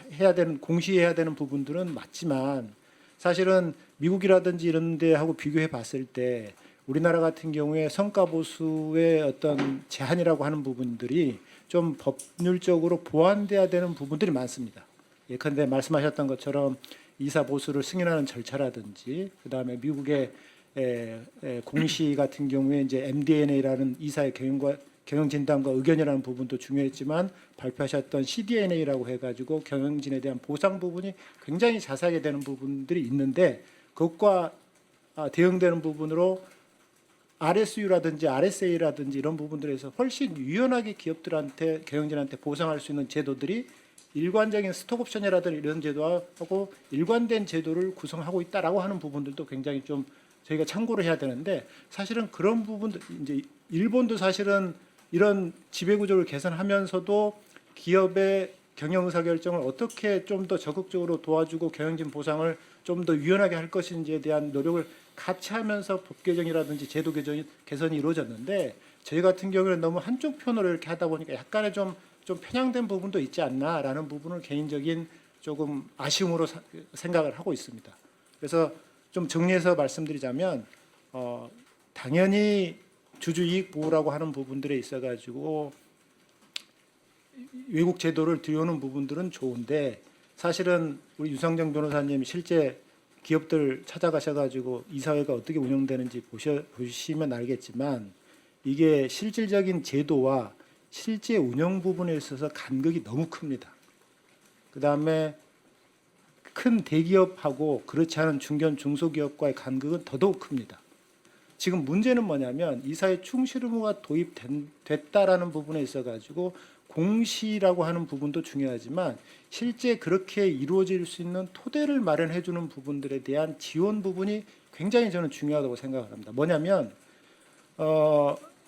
공시해야 되는 부분들은 맞지만 사실은 미국이라든지 이런 데하고 비교해 봤을 때 우리나라 같은 경우에 성과 보수의 어떤 제한이라고 하는 부분들이 좀 법률적으로 보완돼야 되는 부분들이 많습니다. 예컨대 말씀하셨던 것처럼 이사 보수를 승인하는 절차라든지 그다음에 미국의 공시 같은 경우에 이제 MD&A라는 이사의 경영 진단과 의견이라는 부분도 중요했지만 발표하셨던 CDNA라고 해가지고 경영진에 대한 보상 부분이 굉장히 자세하게 되는 부분들이 있는데 그것과 대응되는 부분으로 RSU라든지 RSA라든지 이런 부분들에서 훨씬 유연하게 기업들한테 경영진한테 보상할 수 있는 제도들이 일관적인 스톡옵션이라든지 이런 제도하고 일관된 제도를 구성하고 있다라고 하는 부분들도 굉장히 좀 저희가 참고를 해야 되는데 사실은 그런 부분들 이제 일본도 사실은 이런 지배 구조를 개선하면서도 기업의 경영 의사 결정을 어떻게 좀 더 적극적으로 도와주고 경영진 보상을 좀 더 유연하게 할 것인지에 대한 노력을 같이 하면서 법 개정이라든지 제도 개선이 이루어졌는데 저희 같은 경우는 너무 한쪽 편으로 이렇게 하다 보니까 약간의 좀 편향된 부분도 있지 않나라는 부분을 개인적인 조금 아쉬움으로 생각을 하고 있습니다. 그래서 좀 정리해서 말씀드리자면 당연히 주주이익 보호라고 하는 부분들에 있어가지고 외국 제도를 들여오는 부분들은 좋은데 사실은 우리 유상정 변호사님이 실제 기업들 찾아가셔가지고 이사회가 어떻게 운영되는지 보시면 알겠지만 이게 실질적인 제도와 실제 운영 부분에 있어서 간극이 너무 큽니다. 그 다음에 큰 대기업하고 그렇지 않은 중견 중소기업과의 간극은 더더욱 큽니다. 지금 문제는 뭐냐면 이사회 충실 의무가 도입됐다라는 부분에 있어가지고 공시라고 하는 부분도 중요하지만 실제 그렇게 이루어질 수 있는 토대를 마련해 주는 부분들에 대한 지원 부분이 굉장히 저는 중요하다고 생각을 합니다. 뭐냐면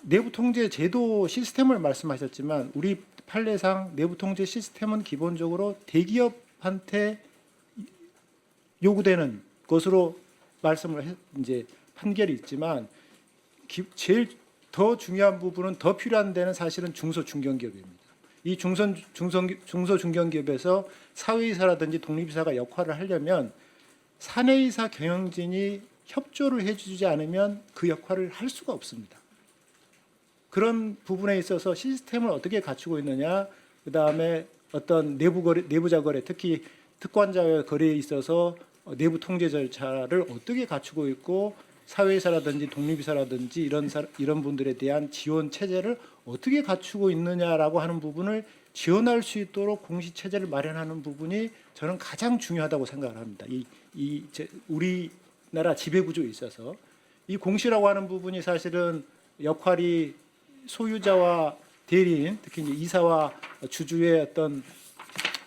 내부 통제 제도 시스템을 말씀하셨지만 우리 판례상 내부 통제 시스템은 기본적으로 대기업한테 요구되는 것으로 이제 판결이 있지만 제일 더 중요한 부분은 더 필요한 데는 사실은 중소중견기업입니다. 이 중소중견기업에서 사회이사라든지 독립이사가 역할을 하려면 사내이사 경영진이 협조를 해주지 않으면 그 역할을 할 수가 없습니다. 그런 부분에 있어서 시스템을 어떻게 갖추고 있느냐, 그다음에 어떤 내부자 거래, 특히 특권자와의 거래에 있어서 내부 통제 절차를 어떻게 갖추고 있고 사회이사라든지 독립이사라든지 이런 분들에 대한 지원 체제를 어떻게 갖추고 있느냐라고 하는 부분을 지원할 수 있도록 공시 체제를 마련하는 부분이 저는 가장 중요하다고 생각을 합니다. 우리나라 지배 구조에 있어서 이 공시라고 하는 부분이 사실은 역할이 소유자와 대리인, 특히 이제 이사와 주주의 어떤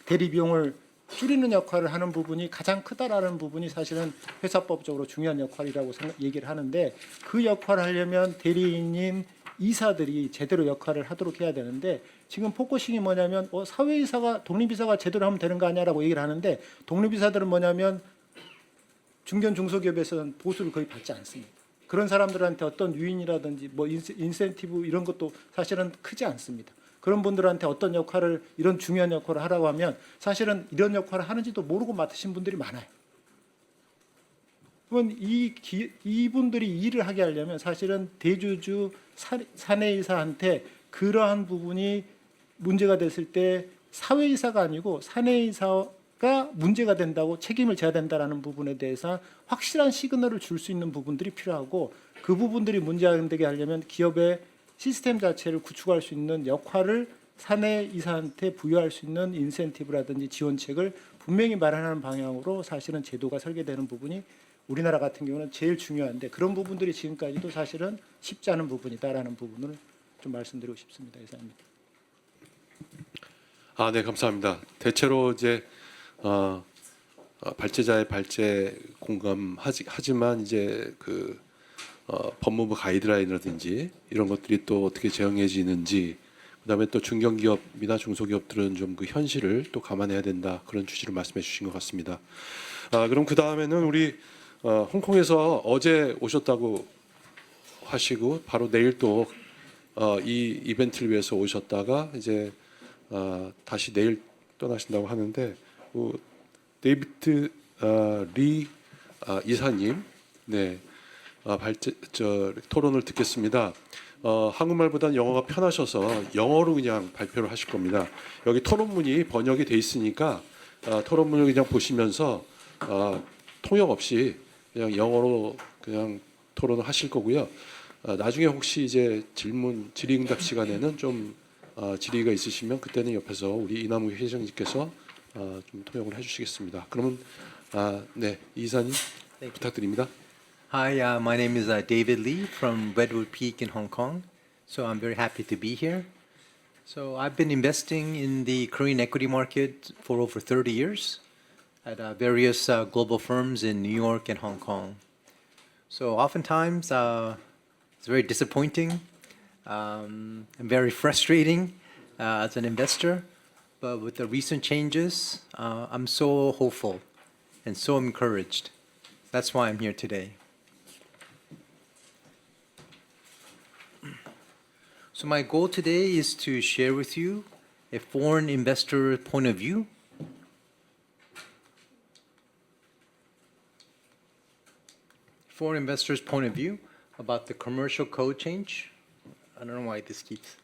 대리 비용을 줄이는 역할을 하는 부분이 가장 크다라는 부분이 사실은 회사법적으로 중요한 역할이라고 얘기를 하는데, 그 역할을 하려면 대리인인 이사들이 제대로 역할을 하도록 해야 되는데, 지금 포커싱이 뭐냐면 사회이사가 독립이사가 제대로 하면 되는 거 아니야라고 얘기를 하는데, 독립이사들은 뭐냐면 중견 중소기업에서는 보수를 거의 받지 않습니다. 그런 사람들한테 어떤 유인이라든지 뭐 인센티브 이런 것도 사실은 크지 않습니다. 그런 분들한테 어떤 역할을, 이런 중요한 역할을 하라고 하면 사실은 이런 역할을 하는지도 모르고 맡으신 분들이 많아요. 그러면 이분들이 일을 하게 하려면 사실은 대주주 사내이사한테 그러한 부분이 문제가 됐을 때 사회이사가 아니고 사내이사가 문제가 된다고 책임을 져야 된다라는 부분에 대해서 확실한 시그널을 줄 수 있는 부분들이 필요하고, 그 부분들이 문제 안 되게 하려면 기업의 시스템 자체를 구축할 수 있는 역할을 사내이사한테 부여할 수 있는 인센티브라든지 지원책을 분명히 마련하는 방향으로 사실은 제도가 설계되는 부분이 우리나라 같은 경우는 제일 중요한데, 그런 부분들이 지금까지도 사실은 쉽지 않은 부분이다라는 부분을 좀 말씀드리고 싶습니다. 이상입니다. 네, 감사합니다. 대체로 이제 발제자의 발제 공감하지만 이제 법무부 가이드라인이라든지 이런 것들이 또 어떻게 제정해지는지, 그다음에 또 중견기업이나 중소기업들은 좀 그 현실을 또 감안해야 된다, 그런 취지로 말씀해 주신 것 같습니다. 그럼 그 다음에는 우리 홍콩에서 어제 오셨다고 하시고 바로 내일 또 이 이벤트를 위해서 오셨다가 이제 다시 내일 떠나신다고 하는데, 데이비드 리 이사님, 네, 토론을 듣겠습니다. 한국말보다는 영어가 편하셔서 영어로 그냥 발표를 하실 겁니다. 여기 토론문이 번역이 돼 있으니까 토론문을 그냥 보시면서 통역 없이 그냥 영어로 그냥 토론을 하실 거고요. 나중에 혹시 이제 질의응답 시간에는 좀 질의가 있으시면 그때는 옆에서 우리 이남우 회장님께서 좀 통역을 해주시겠습니다. 그러면 네, 이 이사님 부탁드립니다. Hi, my name is David Lee from Redwood Peak in Hong Kong. So I'm very happy to be here. So I've been investing in the Korean equity market for over 30 years at various global firms in New York and Hong Kong. So oftentimes it's very disappointing and very frustrating as an investor. But with the recent changes, I'm so hopeful and so encouraged. That's why I'm here today. So my goal today is to share with you a foreign investor point of view. Foreign investors' point of view about the commercial code change. I don't know why this keeps.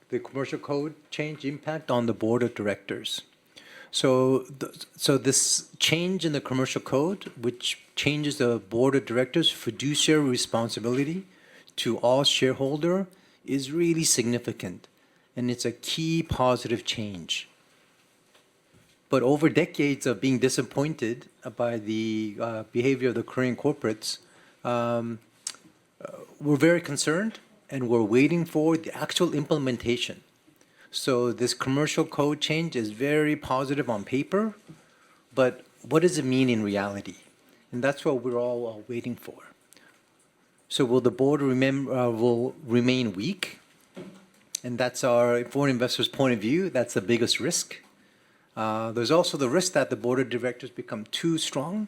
The commercial code change impact on the board of directors. So this change in the commercial code, which changes the board of directors' fiduciary responsibility to all shareholder, is really significant, and it's a key positive change. But over decades of being disappointed by the behavior of the Korean corporates, we're very concerned, and we're waiting for the actual implementation. So this commercial code change is very positive on paper, but what does it mean in reality? And that's what we're all waiting for. So will the board will remain weak? And that's our foreign investors' point of view. That's the biggest risk. There's also the risk that the board of directors become too strong.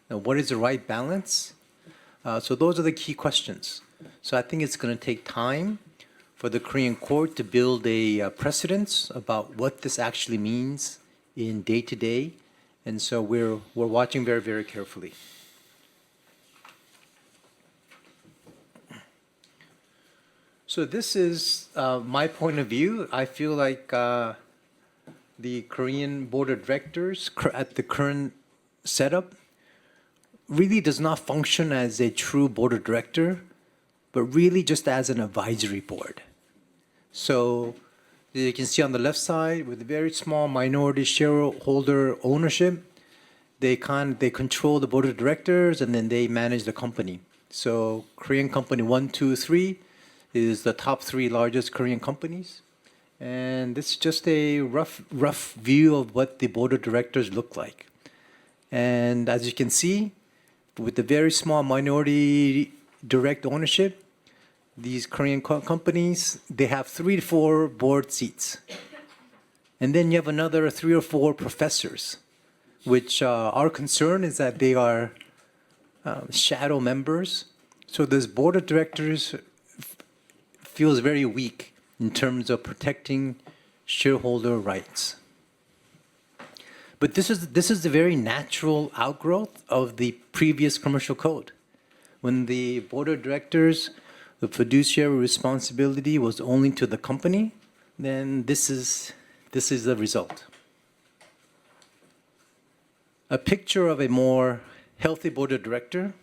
Now, what is the right balance? So those are the key questions. So I think it's going to take time for the Korean court to build a precedence about what this actually means in day-to-day. And so we're watching very, very carefully. So this is my point of view. I feel like the Korean board of directors at the current setup really does not function as a true board of director, but really just as an advisory board. So you can see on the left side with a very small minority shareholder ownership, they control the board of directors and then they manage the company. So Korean company 1, 2, 3 is the top 3 largest Korean companies. And this is just a rough view of what the board of directors look like. And as you can see, with the very small minority direct ownership, these Korean companies, they have 3 to 4 board seats. And then you have another 3 or 4 professors, which our concern is that they are shadow members. So this board of directors feels very weak in terms of protecting shareholder rights. But this is the very natural outgrowth of the previous commercial code. When the board of directors, the fiduciary responsibility was only to the company, then this is the result. A picture of a more healthy board of director.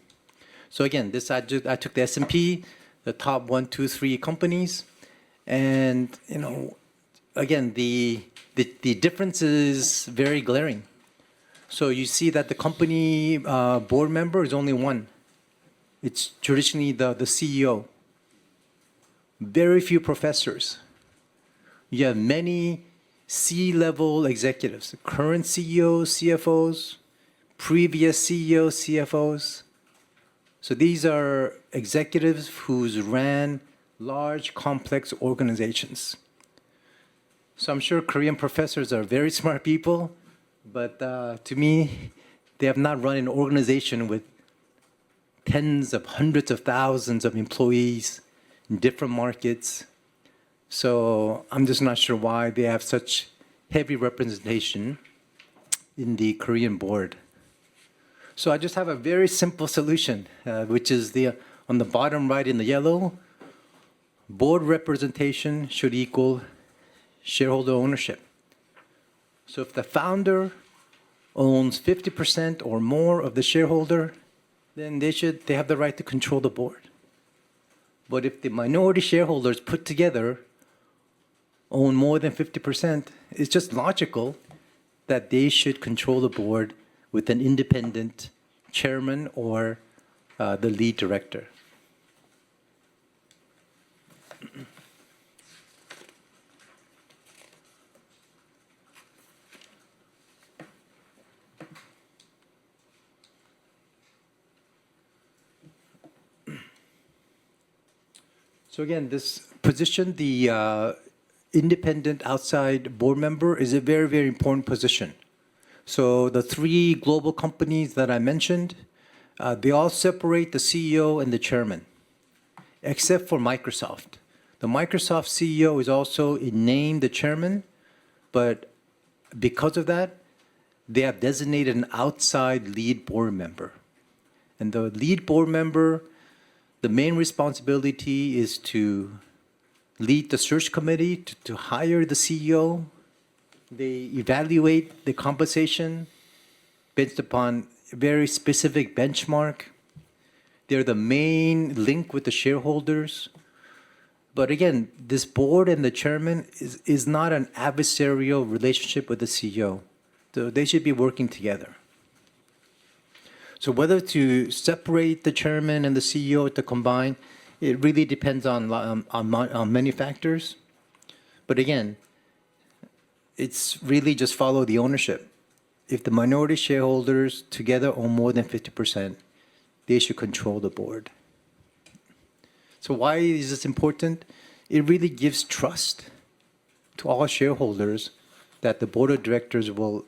So again, I took the S&P, the top 1, 2, 3 companies, and again the difference is very glaring. So you see that the company board member is only one. It's traditionally the CEO. Very few professors. You have many C-level executives, current CEOs, CFOs, previous CEOs, CFOs. So these are executives who's ran large, complex organizations. So I'm sure Korean professors are very smart people, but to me, they have not run an organization with tens of hundreds of thousands of employees in different markets. So I'm just not sure why they have such heavy representation in the Korean board. So I just have a very simple solution, which is on the bottom right in the yellow, board representation should equal shareholder ownership. So if the founder owns 50% or more of the shareholder, then they have the right to control the board. But if the minority shareholders put together own more than 50%, it's just logical that they should control the board with an independent chairman or the lead director. So again, this position, the independent outside board member, is a very, very important position. So the 3 global companies that I mentioned, they all separate the CEO and the chairman, except for Microsoft. The Microsoft CEO is also named the chairman, but because of that, they have designated an outside lead board member. And the lead board member, the main responsibility is to lead the search committee to hire the CEO. They evaluate the compensation based upon a very specific benchmark. They're the main link with the shareholders. But again, this board and the chairman is not an adversarial relationship with the CEO. So they should be working together. So whether to separate the chairman and the CEO or to combine, it really depends on many factors. But again, it's really just follow the ownership. If the minority shareholders together own more than 50%, they should control the board. So why is this important? It really gives trust to all shareholders that the board of directors will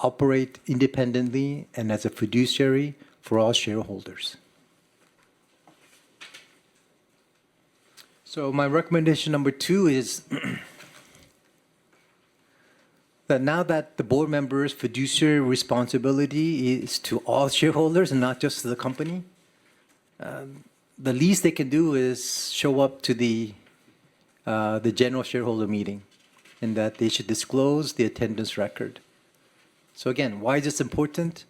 operate independently and as a fiduciary for all shareholders. So my recommendation number 2 is that now that the board members' fiduciary responsibility is to all shareholders and not just to the company, the least they can do is show up to the general shareholder meeting, and that they should disclose the attendance record. So again, why is this important?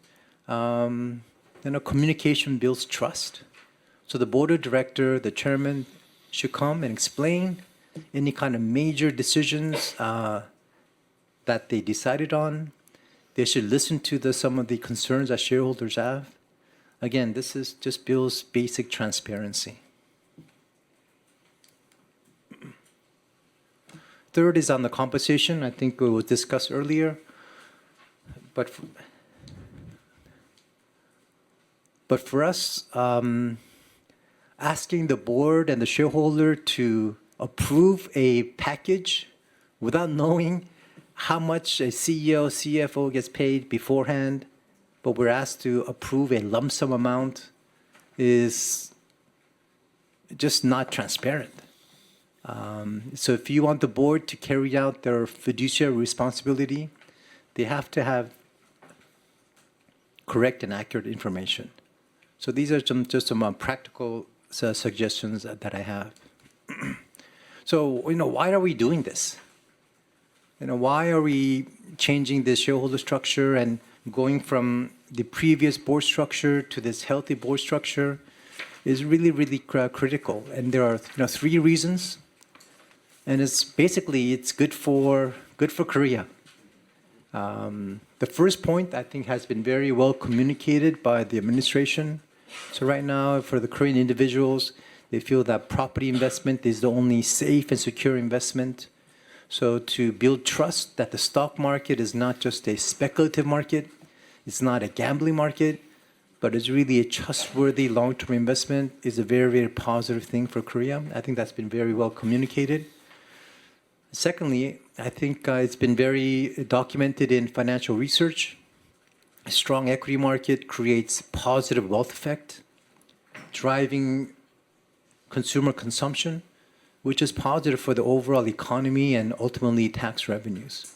Communication builds trust. So the board of director, the chairman, should come and explain any kind of major decisions that they decided on. They should listen to some of the concerns that shareholders have. Again, this is just builds basic transparency. Third is on the compensation. I think it was discussed earlier. But for us, asking the board and the shareholder to approve a package without knowing how much a CEO, CFO gets paid beforehand, but we're asked to approve a lump sum amount is just not transparent. So if you want the board to carry out their fiduciary responsibility, they have to have correct and accurate information. So these are just some practical suggestions that I have. So, why are we doing this? Why are we changing the shareholder structure and going from the previous board structure to this healthy board structure is really, really critical. And there are 3 reasons. And it's good for Korea. The first point, I think, has been very well communicated by the administration. So right now, for the Korean individuals, they feel that property investment is the only safe and secure investment. So to build trust that the stock market is not just a speculative market, it's not a gambling market, but it's really a trustworthy long-term investment is a very, very positive thing for Korea. I think that's been very well communicated. Secondly, I think it's been very documented in financial research. A strong equity market creates positive wealth effect, driving consumer consumption, which is positive for the overall economy and ultimately tax revenues.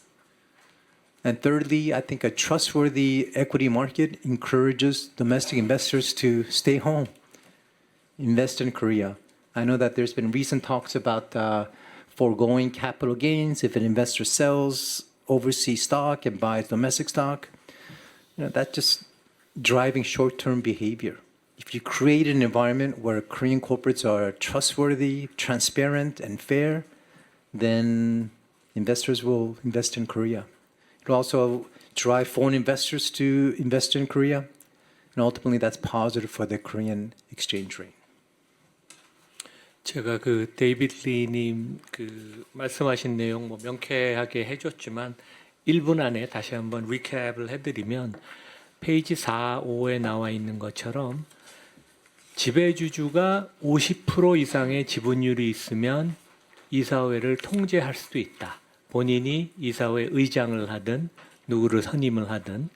And thirdly, I think a trustworthy equity market encourages domestic investors to stay home, invest in Korea. I know that there's been recent talks about foregoing capital gains if an investor sells overseas stock and buys domestic stock. That's just driving short-term behavior. If you create an environment where Korean corporates are trustworthy, transparent, and fair, then investors will invest in Korea. It will also drive foreign investors to invest in Korea, and ultimately that's positive for the Korean exchange rate. 제가 데이비드 리님 말씀하신 내용 명쾌하게 해줬지만 1분 안에 다시 한번 리캡을 해드리면 페이지 4, 5에 나와 있는 것처럼 지배주주가 50% 이상의 지분율이 있으면 이사회를 통제할 수도 있다. 본인이 이사회 의장을 하든 누구를 선임을 하든.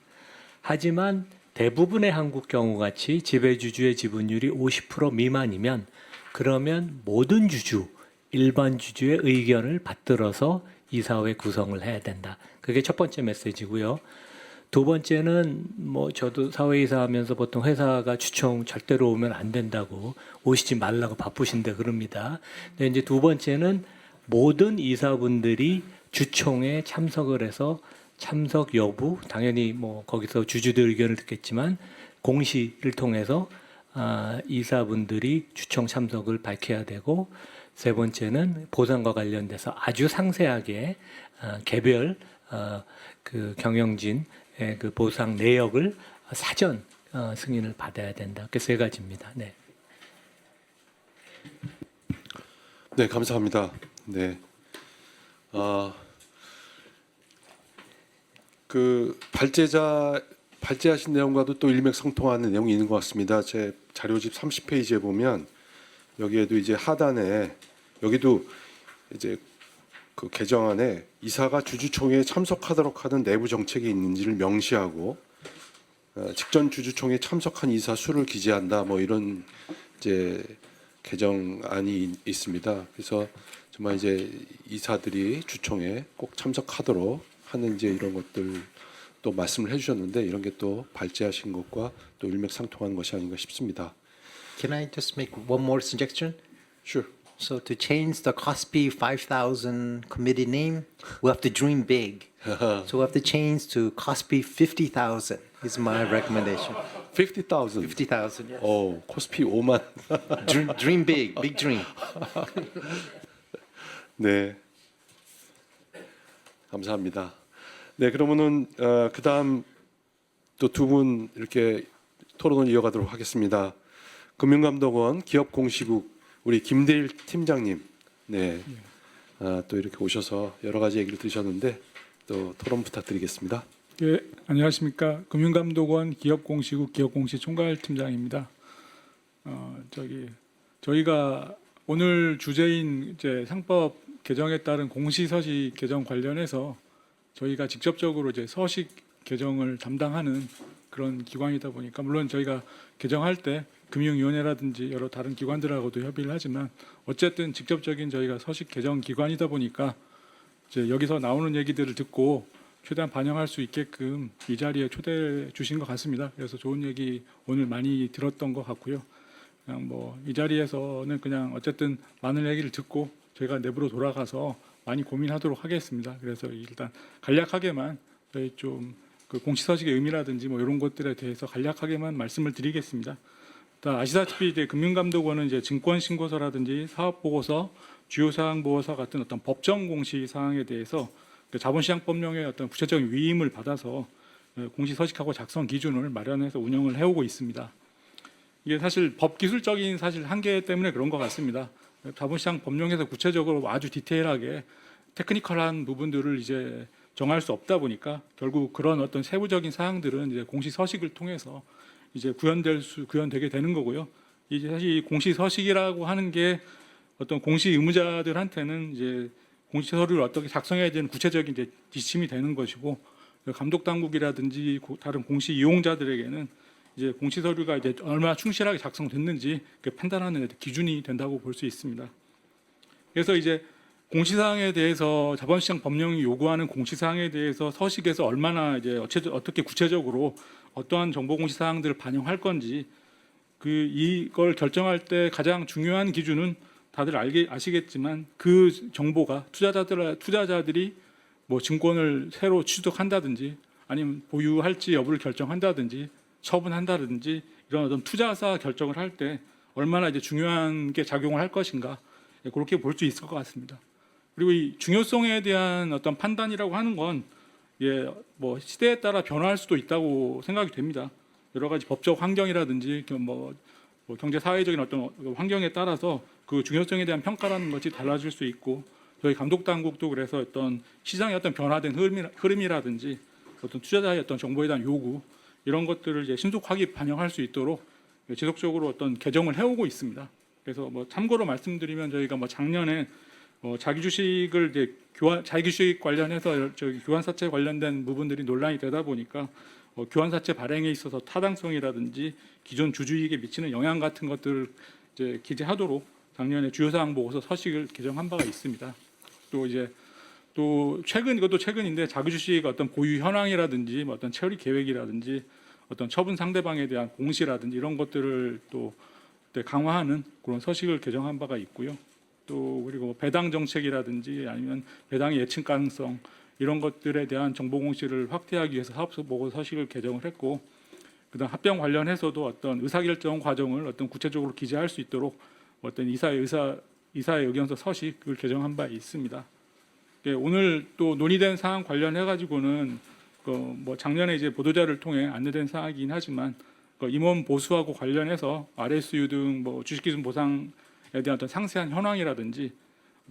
하지만 대부분의 한국 경우같이 지배주주의 지분율이 50% 미만이면 그러면 모든 주주, 일반 주주의 의견을 받들어서 이사회 구성을 해야 된다. 그게 첫 번째 메시지고요. 두 번째는 저도 사회이사 하면서 보통 회사가 주총 절대로 오면 안 된다고 오시지 말라고 바쁘신데 그럽니다. 근데 이제 두 번째는 모든 이사분들이 주총에 참석을 해서 참석 여부, 당연히 거기서 주주들 의견을 듣겠지만 공시를 통해서 이사분들이 주총 참석을 밝혀야 되고, 세 번째는 보상과 관련돼서 아주 상세하게 개별 경영진의 보상 내역을 사전 승인을 받아야 된다. 그 세 가지입니다. 네. 네, 감사합니다. 네. 발제하신 내용과도 또 일맥상통하는 내용이 있는 것 같습니다. 제 자료집 30페이지에 보면 여기에도 이제 하단에 여기도 이제 그 개정안에 이사가 주주총회에 참석하도록 하는 내부 정책이 있는지를 명시하고 직전 주주총회에 참석한 이사 수를 기재한다. 이런 이제 개정안이 있습니다. 그래서 정말 이제 이사들이 주총에 꼭 참석하도록 하는 이제 이런 것들 또 말씀을 해주셨는데 이런 게 또 발제하신 것과 또 일맥상통하는 것이 아닌가 싶습니다. Can I just make one more suggestion? Sure. So to change the KOSPI 5,000 committee name, we have to dream big. So we have to change to KOSPI 50,000 is my recommendation. 50,000. 50,000, yes. 코스피 5만. Dream big, big dream. 네. 감사합니다. 네, 그러면은 그다음 또 두 분 이렇게 토론을 이어가도록 하겠습니다. 금융감독원 기업공시국 우리 김대일 팀장님, 네, 또 이렇게 오셔서 여러 가지 얘기를 들으셨는데 또 토론 부탁드리겠습니다. 예, 안녕하십니까. 금융감독원 기업공시국 기업공시총괄팀장입니다. 저희가 오늘 주제인 이제 상법 개정에 따른 공시서식 개정 관련해서 저희가 직접적으로 이제 서식 개정을 담당하는 그런 기관이다 보니까 물론 저희가 개정할 때 금융위원회라든지 여러 다른 기관들하고도 협의를 하지만 어쨌든 직접적인 저희가 서식 개정 기관이다 보니까 이제 여기서 나오는 얘기들을 듣고 최대한 반영할 수 있게끔 이 자리에 초대해 주신 것 같습니다. 그래서 좋은 얘기 오늘 많이 들었던 것 같고요. 그냥 뭐 이 자리에서는 그냥 어쨌든 많은 얘기를 듣고 저희가 내부로 돌아가서 많이 고민하도록 하겠습니다. 그래서 일단 간략하게만 저희 좀 그 공시서식의 의미라든지 뭐 이런 것들에 대해서 간략하게만 말씀을 드리겠습니다. 다 아시다시피 이제 금융감독원은 이제 증권신고서라든지 사업보고서, 주요사항보고서 같은 어떤 법정 공시 사항에 대해서 자본시장법령의 어떤 구체적인 위임을 받아서 공시서식하고 작성 기준을 마련해서 운영을 해오고 있습니다. 이게 사실 법기술적인 사실 한계 때문에 그런 것 같습니다. 자본시장 법령에서 구체적으로 아주 디테일하게 테크니컬한 부분들을 이제 정할 수 없다 보니까 결국 그런 어떤 세부적인 사항들은 이제 공시서식을 통해서 이제 구현되게 되는 거고요. 이제 사실 이 공시서식이라고 하는 게 어떤 공시 의무자들한테는 이제 공시 서류를 어떻게 작성해야 되는 구체적인 이제 지침이 되는 것이고 감독 당국이라든지 다른 공시 이용자들에게는 이제 공시 서류가 이제 얼마나 충실하게 작성됐는지 판단하는 기준이 된다고 볼 수 있습니다. 그래서 이제 공시사항에 대해서 자본시장 법령이 요구하는 공시사항에 대해서 서식에서 얼마나 이제 어떻게 구체적으로 어떠한 정보 공시사항들을 반영할 건지 이걸 결정할 때 가장 중요한 기준은 다들 아시겠지만 그 정보가 투자자들이 뭐 증권을 새로 취득한다든지 아니면 보유할지 여부를 결정한다든지 처분한다든지 이런 어떤 투자사 결정을 할 때 얼마나 이제 중요한 게 작용을 할 것인가 그렇게 볼 수 있을 것 같습니다. 그리고 이 중요성에 대한 어떤 판단이라고 하는 건 뭐 시대에 따라 변화할 수도 있다고 생각이 됩니다. 여러 가지 법적 환경이라든지 뭐 경제 사회적인 어떤 환경에 따라서 그 중요성에 대한 평가라는 것이 달라질 수 있고 저희 감독 당국도 그래서 어떤 시장의 어떤 변화된 흐름이라든지 어떤 투자자의 어떤 정보에 대한 요구 이런 것들을 이제 신속하게 반영할 수 있도록 지속적으로 어떤 개정을 해오고 있습니다. 그래서 뭐 참고로 말씀드리면 저희가 뭐 작년에 자기주식을 이제 자기주식 관련해서 교환사채 관련된 부분들이 논란이 되다 보니까 교환사채 발행에 있어서 타당성이라든지 기존 주주이익에 미치는 영향 같은 것들을 이제 기재하도록 작년에 주요사항 보고서 서식을 개정한 바가 있습니다. 또 이것도 최근인데 자기주식 어떤 보유 현황이라든지 뭐 어떤 처리 계획이라든지 어떤 처분 상대방에 대한 공시라든지 이런 것들을 또 강화하는 그런 서식을 개정한 바가 있고요. 또 그리고 배당 정책이라든지 아니면 배당의 예측 가능성 이런 것들에 대한 정보 공시를 확대하기 위해서 사업보고 서식을 개정을 했고, 그다음 합병 관련해서도 어떤 의사결정 과정을 어떤 구체적으로 기재할 수 있도록 어떤 이사의 의견서 서식을 개정한 바 있습니다. 오늘 또 논의된 사항 관련해 가지고는 뭐 작년에 이제 보도자를 통해 안내된 사항이긴 하지만 임원 보수하고 관련해서 RSU 등 뭐 주식기준 보상에 대한 어떤 상세한 현황이라든지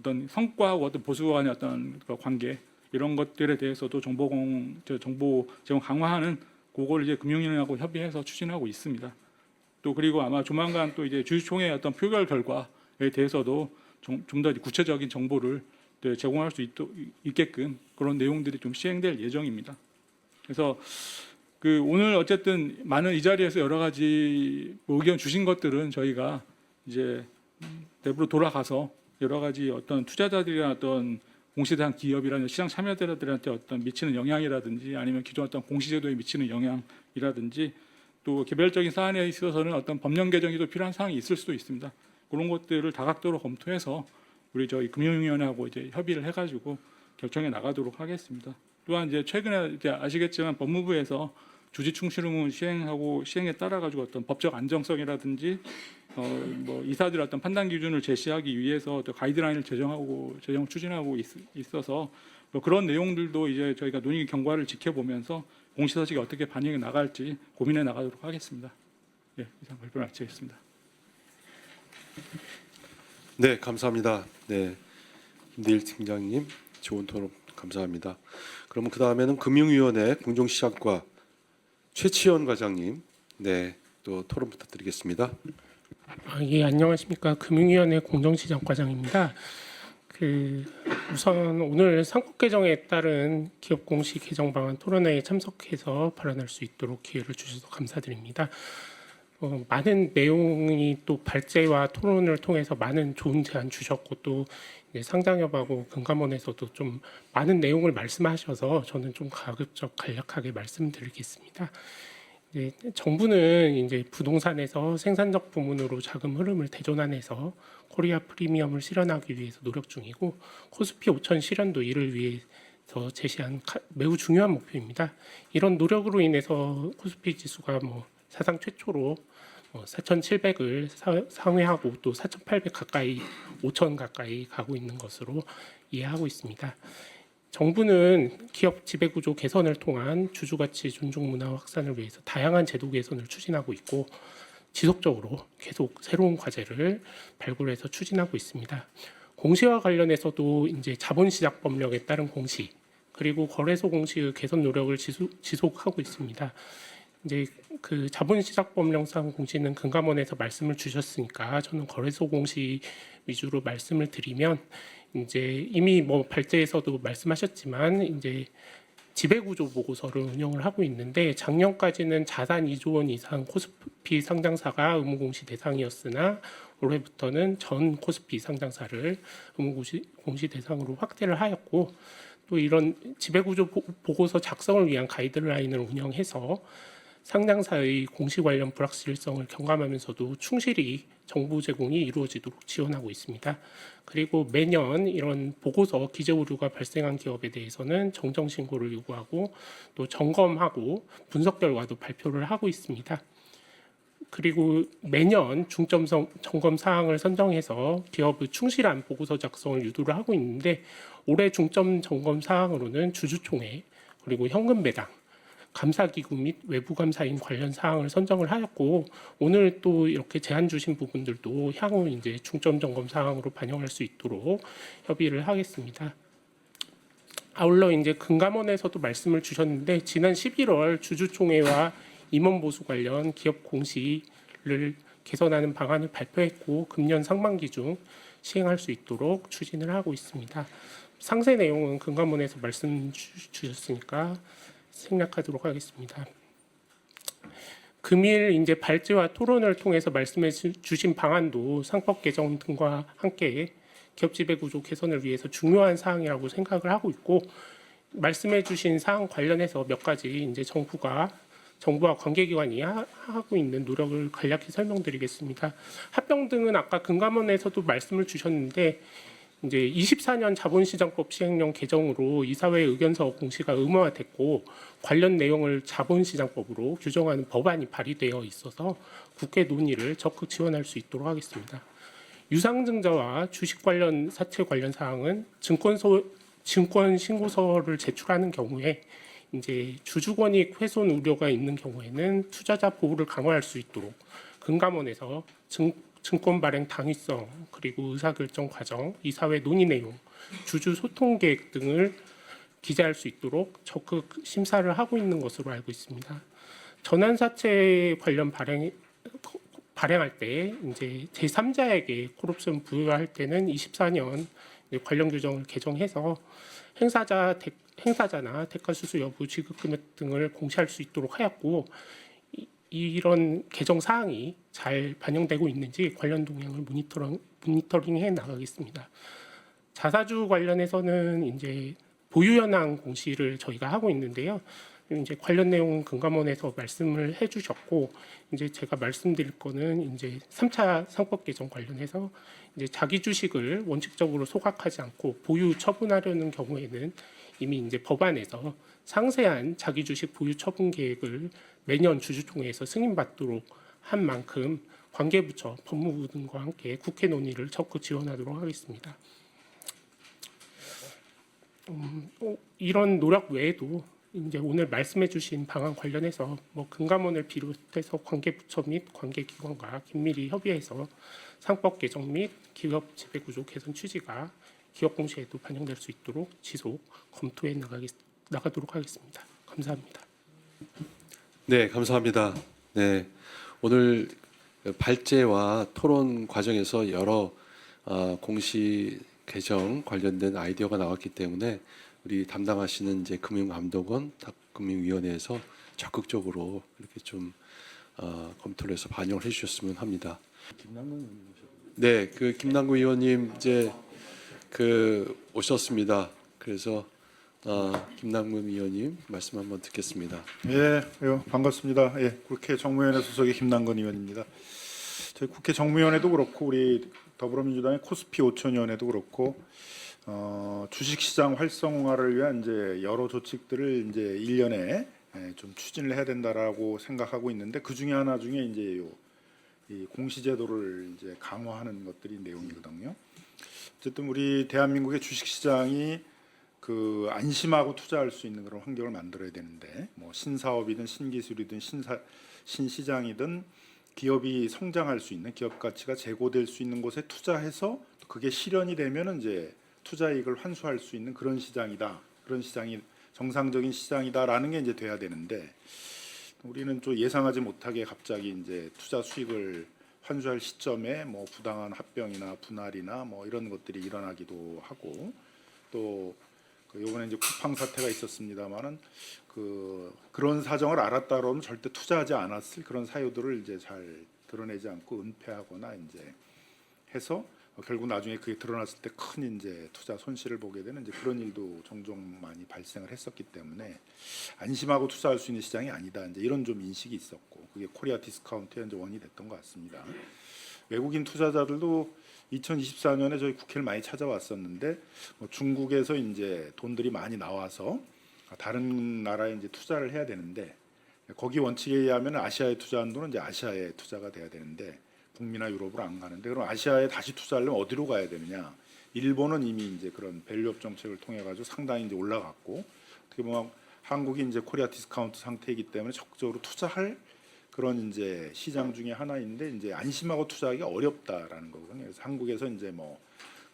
어떤 성과하고 어떤 보수와 간의 어떤 관계 이런 것들에 대해서도 정보 제공 강화하는 그걸 이제 금융위원회하고 협의해서 추진하고 있습니다. 또 그리고 아마 조만간 또 이제 주주총회 어떤 표결 결과에 대해서도 좀 더 구체적인 정보를 제공할 수 있게끔 그런 내용들이 좀 시행될 예정입니다. 그래서 오늘 어쨌든 많은 이 자리에서 여러 가지 의견 주신 것들은 저희가 이제 내부로 돌아가서 여러 가지 어떤 투자자들이나 어떤 공시에 대한 기업이라든지 시장 참여자들한테 어떤 미치는 영향이라든지 아니면 기존 어떤 공시제도에 미치는 영향이라든지 또 개별적인 사안에 있어서는 어떤 법령 개정이 또 필요한 사항이 있을 수도 있습니다. 그런 것들을 다각도로 검토해서 우리 저희 금융위원회하고 이제 협의를 해가지고 결정해 나가도록 하겠습니다. 또한 이제 최근에 이제 아시겠지만 법무부에서 주지 충실 의무 시행에 따라 가지고 어떤 법적 안정성이라든지 뭐 이사들의 어떤 판단 기준을 제시하기 위해서 또 가이드라인을 제정 추진하고 있어서 뭐 그런 내용들도 이제 저희가 논의 경과를 지켜보면서 공시서식이 어떻게 반영해 나갈지 고민해 나가도록 하겠습니다. 예, 이상 발표 마치겠습니다. 네, 감사합니다. 네, 김대일 팀장님 좋은 토론 감사합니다. 그러면 그 다음에는 금융위원회 공정시장과 최치원 과장님, 네, 또 토론 부탁드리겠습니다. 예, 안녕하십니까. 금융위원회 공정시장과장입니다. 우선 오늘 상법 개정에 따른 기업 공시 개정 방안 토론회에 참석해서 발언할 수 있도록 기회를 주셔서 감사드립니다. 많은 내용이 또 발제와 토론을 통해서 많은 좋은 제안 주셨고 또 이제 상장협하고 금감원에서도 좀 많은 내용을 말씀하셔서 저는 좀 가급적 간략하게 말씀드리겠습니다. 이제 정부는 이제 부동산에서 생산적 부문으로 자금 흐름을 대전환해서 코리아 프리미엄을 실현하기 위해서 노력 중이고 코스피 5천 실현도 이를 위해서 제시한 매우 중요한 목표입니다. 이런 노력으로 인해서 코스피 지수가 사상 최초로 4,700을 상회하고 또 4,800 가까이 5,000 가까이 가고 있는 것으로 이해하고 있습니다. 정부는 기업 지배구조 개선을 통한 주주가치 존중 문화 확산을 위해서 다양한 제도 개선을 추진하고 있고 지속적으로 계속 새로운 과제를 발굴해서 추진하고 있습니다. 공시와 관련해서도 이제 자본시장 법령에 따른 공시 그리고 거래소 공시의 개선 노력을 지속하고 있습니다. 이제 그 자본시장 법령상 공시는 금감원에서 말씀을 주셨으니까 저는 거래소 공시 위주로 말씀을 드리면 이제 이미 발제에서도 말씀하셨지만 이제 지배구조 보고서를 운영을 하고 있는데 작년까지는 자산 2조 원 이상 코스피 상장사가 의무공시 대상이었으나 올해부터는 전 코스피 상장사를 의무공시 대상으로 확대를 하였고 또 이런 지배구조 보고서 작성을 위한 가이드라인을 운영해서 상장사의 공시 관련 불확실성을 경감하면서도 충실히 정보 제공이 이루어지도록 지원하고 있습니다. 그리고 매년 이런 보고서 기재 오류가 발생한 기업에 대해서는 정정 신고를 요구하고 또 점검하고 분석 결과도 발표를 하고 있습니다. 그리고 매년 중점 점검 사항을 선정해서 기업의 충실한 보고서 작성을 유도를 하고 있는데 올해 중점 점검 사항으로는 주주총회 그리고 현금 배당 감사기구 및 외부 감사인 관련 사항을 선정을 하였고 오늘 또 이렇게 제안 주신 부분들도 향후 이제 중점 점검 사항으로 반영할 수 있도록 협의를 하겠습니다. 아울러 이제 금감원에서도 말씀을 주셨는데 지난 11월 주주총회와 임원 보수 관련 기업 공시를 개선하는 방안을 발표했고 금년 상반기 중 시행할 수 있도록 추진을 하고 있습니다. 상세 내용은 금감원에서 말씀 주셨으니까 생략하도록 하겠습니다. 금일 이제 발제와 토론을 통해서 말씀해 주신 방안도 상법 개정 등과 함께 기업 지배 구조 개선을 위해서 중요한 사항이라고 생각을 하고 있고 말씀해 주신 사항 관련해서 몇 가지 이제 정부와 관계기관이 하고 있는 노력을 간략히 설명드리겠습니다. 합병 등은 아까 금감원에서도 말씀을 주셨는데 이제 24년 자본시장법 시행령 개정으로 이사회 의견서 공시가 의무화됐고 관련 내용을 자본시장법으로 규정하는 법안이 발의되어 있어서 국회 논의를 적극 지원할 수 있도록 하겠습니다. 유상증자와 주식 관련 사채 관련 사항은 증권 신고서를 제출하는 경우에 이제 주주권익 훼손 우려가 있는 경우에는 투자자 보호를 강화할 수 있도록 금감원에서 증권 발행 당위성 그리고 의사결정 과정, 이사회 논의 내용, 주주 소통 계획 등을 기재할 수 있도록 적극 심사를 하고 있는 것으로 알고 있습니다. 전환사채 관련 발행할 때 이제 제3자에게 콜옵션 부여할 때는 24년 관련 규정을 개정해서 행사자나 대가 수수 여부, 지급 금액 등을 공시할 수 있도록 하였고 이런 개정 사항이 잘 반영되고 있는지 관련 동향을 모니터링해 나가겠습니다. 자사주 관련해서는 이제 보유 현황 공시를 저희가 하고 있는데요. 이제 관련 내용 금감원에서 말씀을 해주셨고 이제 제가 말씀드릴 거는 이제 3차 상법 개정 관련해서 이제 자기 주식을 원칙적으로 소각하지 않고 보유 처분하려는 경우에는 이미 이제 법안에서 상세한 자기 주식 보유 처분 계획을 매년 주주총회에서 승인받도록 한 만큼 관계부처, 법무부 등과 함께 국회 논의를 적극 지원하도록 하겠습니다. 이런 노력 외에도 이제 오늘 말씀해주신 방안 관련해서 뭐 금감원을 비롯해서 관계부처 및 관계기관과 긴밀히 협의해서 상법 개정 및 기업 지배구조 개선 취지가 기업 공시에도 반영될 수 있도록 지속 검토해 나가도록 하겠습니다. 감사합니다. 네, 감사합니다. 네, 오늘 발제와 토론 과정에서 여러 공시 개정 관련된 아이디어가 나왔기 때문에 우리 담당하시는 이제 금융감독원, 금융위원회에서 적극적으로 이렇게 좀 검토를 해서 반영을 해주셨으면 합니다. 네, 그 김남구 의원님 이제 오셨습니다. 그래서 김남구 의원님 말씀 한번 듣겠습니다. 예, 반갑습니다. 예, 국회 정무위원회 소속의 김남건 의원입니다. 저희 국회 정무위원회도 그렇고 우리 더불어민주당의 코스피 5천위원회도 그렇고 주식시장 활성화를 위한 이제 여러 조치들을 이제 1년에 좀 추진을 해야 된다라고 생각하고 있는데 그 중에 하나 중에 이제 이 공시제도를 이제 강화하는 것들이 내용이거든요. 어쨌든 우리 대한민국의 주식시장이 그 안심하고 투자할 수 있는 그런 환경을 만들어야 되는데 뭐 신사업이든 신기술이든 신시장이든 기업이 성장할 수 있는 기업 가치가 제고될 수 있는 곳에 투자해서 그게 실현이 되면은 이제 투자 이익을 환수할 수 있는 그런 시장이다. 그런 시장이 정상적인 시장이다라는 게 이제 돼야 되는데 우리는 좀 예상하지 못하게 갑자기 이제 투자 수익을 환수할 시점에 뭐 부당한 합병이나 분할이나 뭐 이런 것들이 일어나기도 하고 또 이번에 이제 쿠팡 사태가 있었습니다만은 그런 사정을 알았다 그러면 절대 투자하지 않았을 그런 사유들을 이제 잘 드러내지 않고 은폐하거나 이제 해서 결국 나중에 그게 드러났을 때 큰 이제 투자 손실을 보게 되는 이제 그런 일도 종종 많이 발생을 했었기 때문에 안심하고 투자할 수 있는 시장이 아니다. 이제 이런 좀 인식이 있었고 그게 코리아 디스카운트의 이제 원인이 됐던 것 같습니다. 외국인 투자자들도 2024년에 저희 국회를 많이 찾아왔었는데 중국에서 이제 돈들이 많이 나와서 다른 나라에 이제 투자를 해야 되는데 거기 원칙에 의하면 아시아에 투자한 돈은 이제 아시아에 투자가 돼야 되는데 북미나 유럽으로 안 가는데 그럼 아시아에 다시 투자하려면 어디로 가야 되느냐? 일본은 이미 이제 그런 밸류업 정책을 통해 가지고 상당히 이제 올라갔고 어떻게 보면 한국이 이제 코리아 디스카운트 상태이기 때문에 적극적으로 투자할 그런 이제 시장 중에 하나인데 이제 안심하고 투자하기 어렵다라는 거거든요. 그래서 한국에서 이제 뭐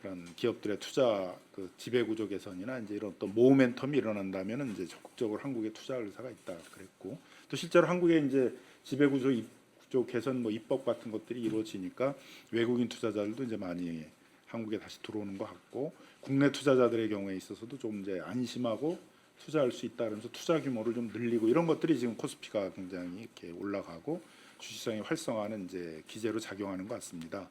그런 기업들의 투자 그 지배 구조 개선이나 이제 이런 또 모멘텀이 일어난다면은 이제 적극적으로 한국에 투자 의사가 있다 그랬고 또 실제로 한국에 이제 지배 구조 개선 뭐 입법 같은 것들이 이루어지니까 외국인 투자자들도 이제 많이 한국에 다시 들어오는 것 같고 국내 투자자들의 경우에 있어서도 좀 이제 안심하고 투자할 수 있다 그러면서 투자 규모를 좀 늘리고 이런 것들이 지금 코스피가 굉장히 이렇게 올라가고 주식시장이 활성화하는 이제 기제로 작용하는 것 같습니다.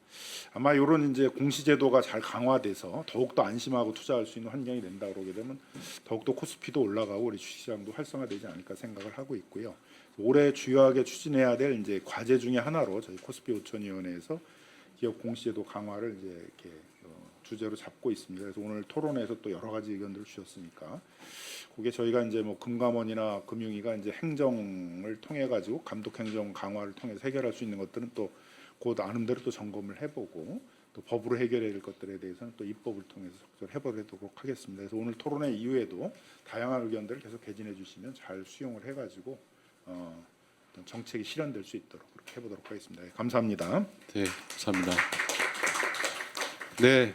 아마 이런 이제 공시제도가 잘 강화돼서 더욱더 안심하고 투자할 수 있는 환경이 된다 그러게 되면 더욱더 코스피도 올라가고 우리 주식시장도 활성화되지 않을까 생각을 하고 있고요. 올해 주요하게 추진해야 될 이제 과제 중에 하나로 저희 코스피 5천위원회에서 기업 공시제도 강화를 이제 이렇게 주제로 잡고 있습니다. 그래서 오늘 토론에서 또 여러 가지 의견들을 주셨으니까 그게 저희가 이제 뭐 금감원이나 금융위가 이제 행정을 통해 가지고 감독 행정 강화를 통해서 해결할 수 있는 것들은 또 그 나름대로 또 점검을 해보고 또 법으로 해결해야 될 것들에 대해서는 또 입법을 통해서 적극적으로 해보도록 하겠습니다. 그래서 오늘 토론회 이후에도 다양한 의견들을 계속 개진해 주시면 잘 수용을 해가지고 어떤 정책이 실현될 수 있도록 그렇게 해보도록 하겠습니다. 감사합니다. 네, 감사합니다. 네,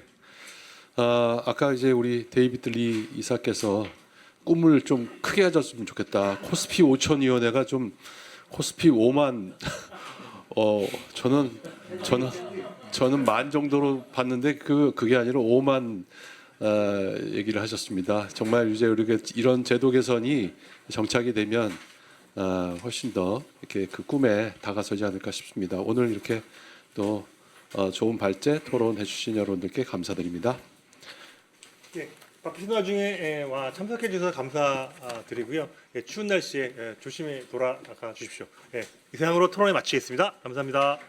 아까 이제 우리 데이비드 리 이사께서 꿈을 좀 크게 가졌으면 좋겠다. 코스피 5천위원회가 좀 코스피 5만 저는 만 정도로 봤는데 그게 아니라 5만 얘기를 하셨습니다. 정말 이제 우리가 이런 제도 개선이 정착이 되면 훨씬 더 이렇게 그 꿈에 다가서지 않을까 싶습니다. 오늘 이렇게 또 좋은 발제 토론해 주신 여러분들께 감사드립니다. 예, 바쁘신 와중에 와 참석해 주셔서 감사드리고요. 추운 날씨에 조심히 돌아가 주십시오. 이상으로 토론을 마치겠습니다. 감사합니다.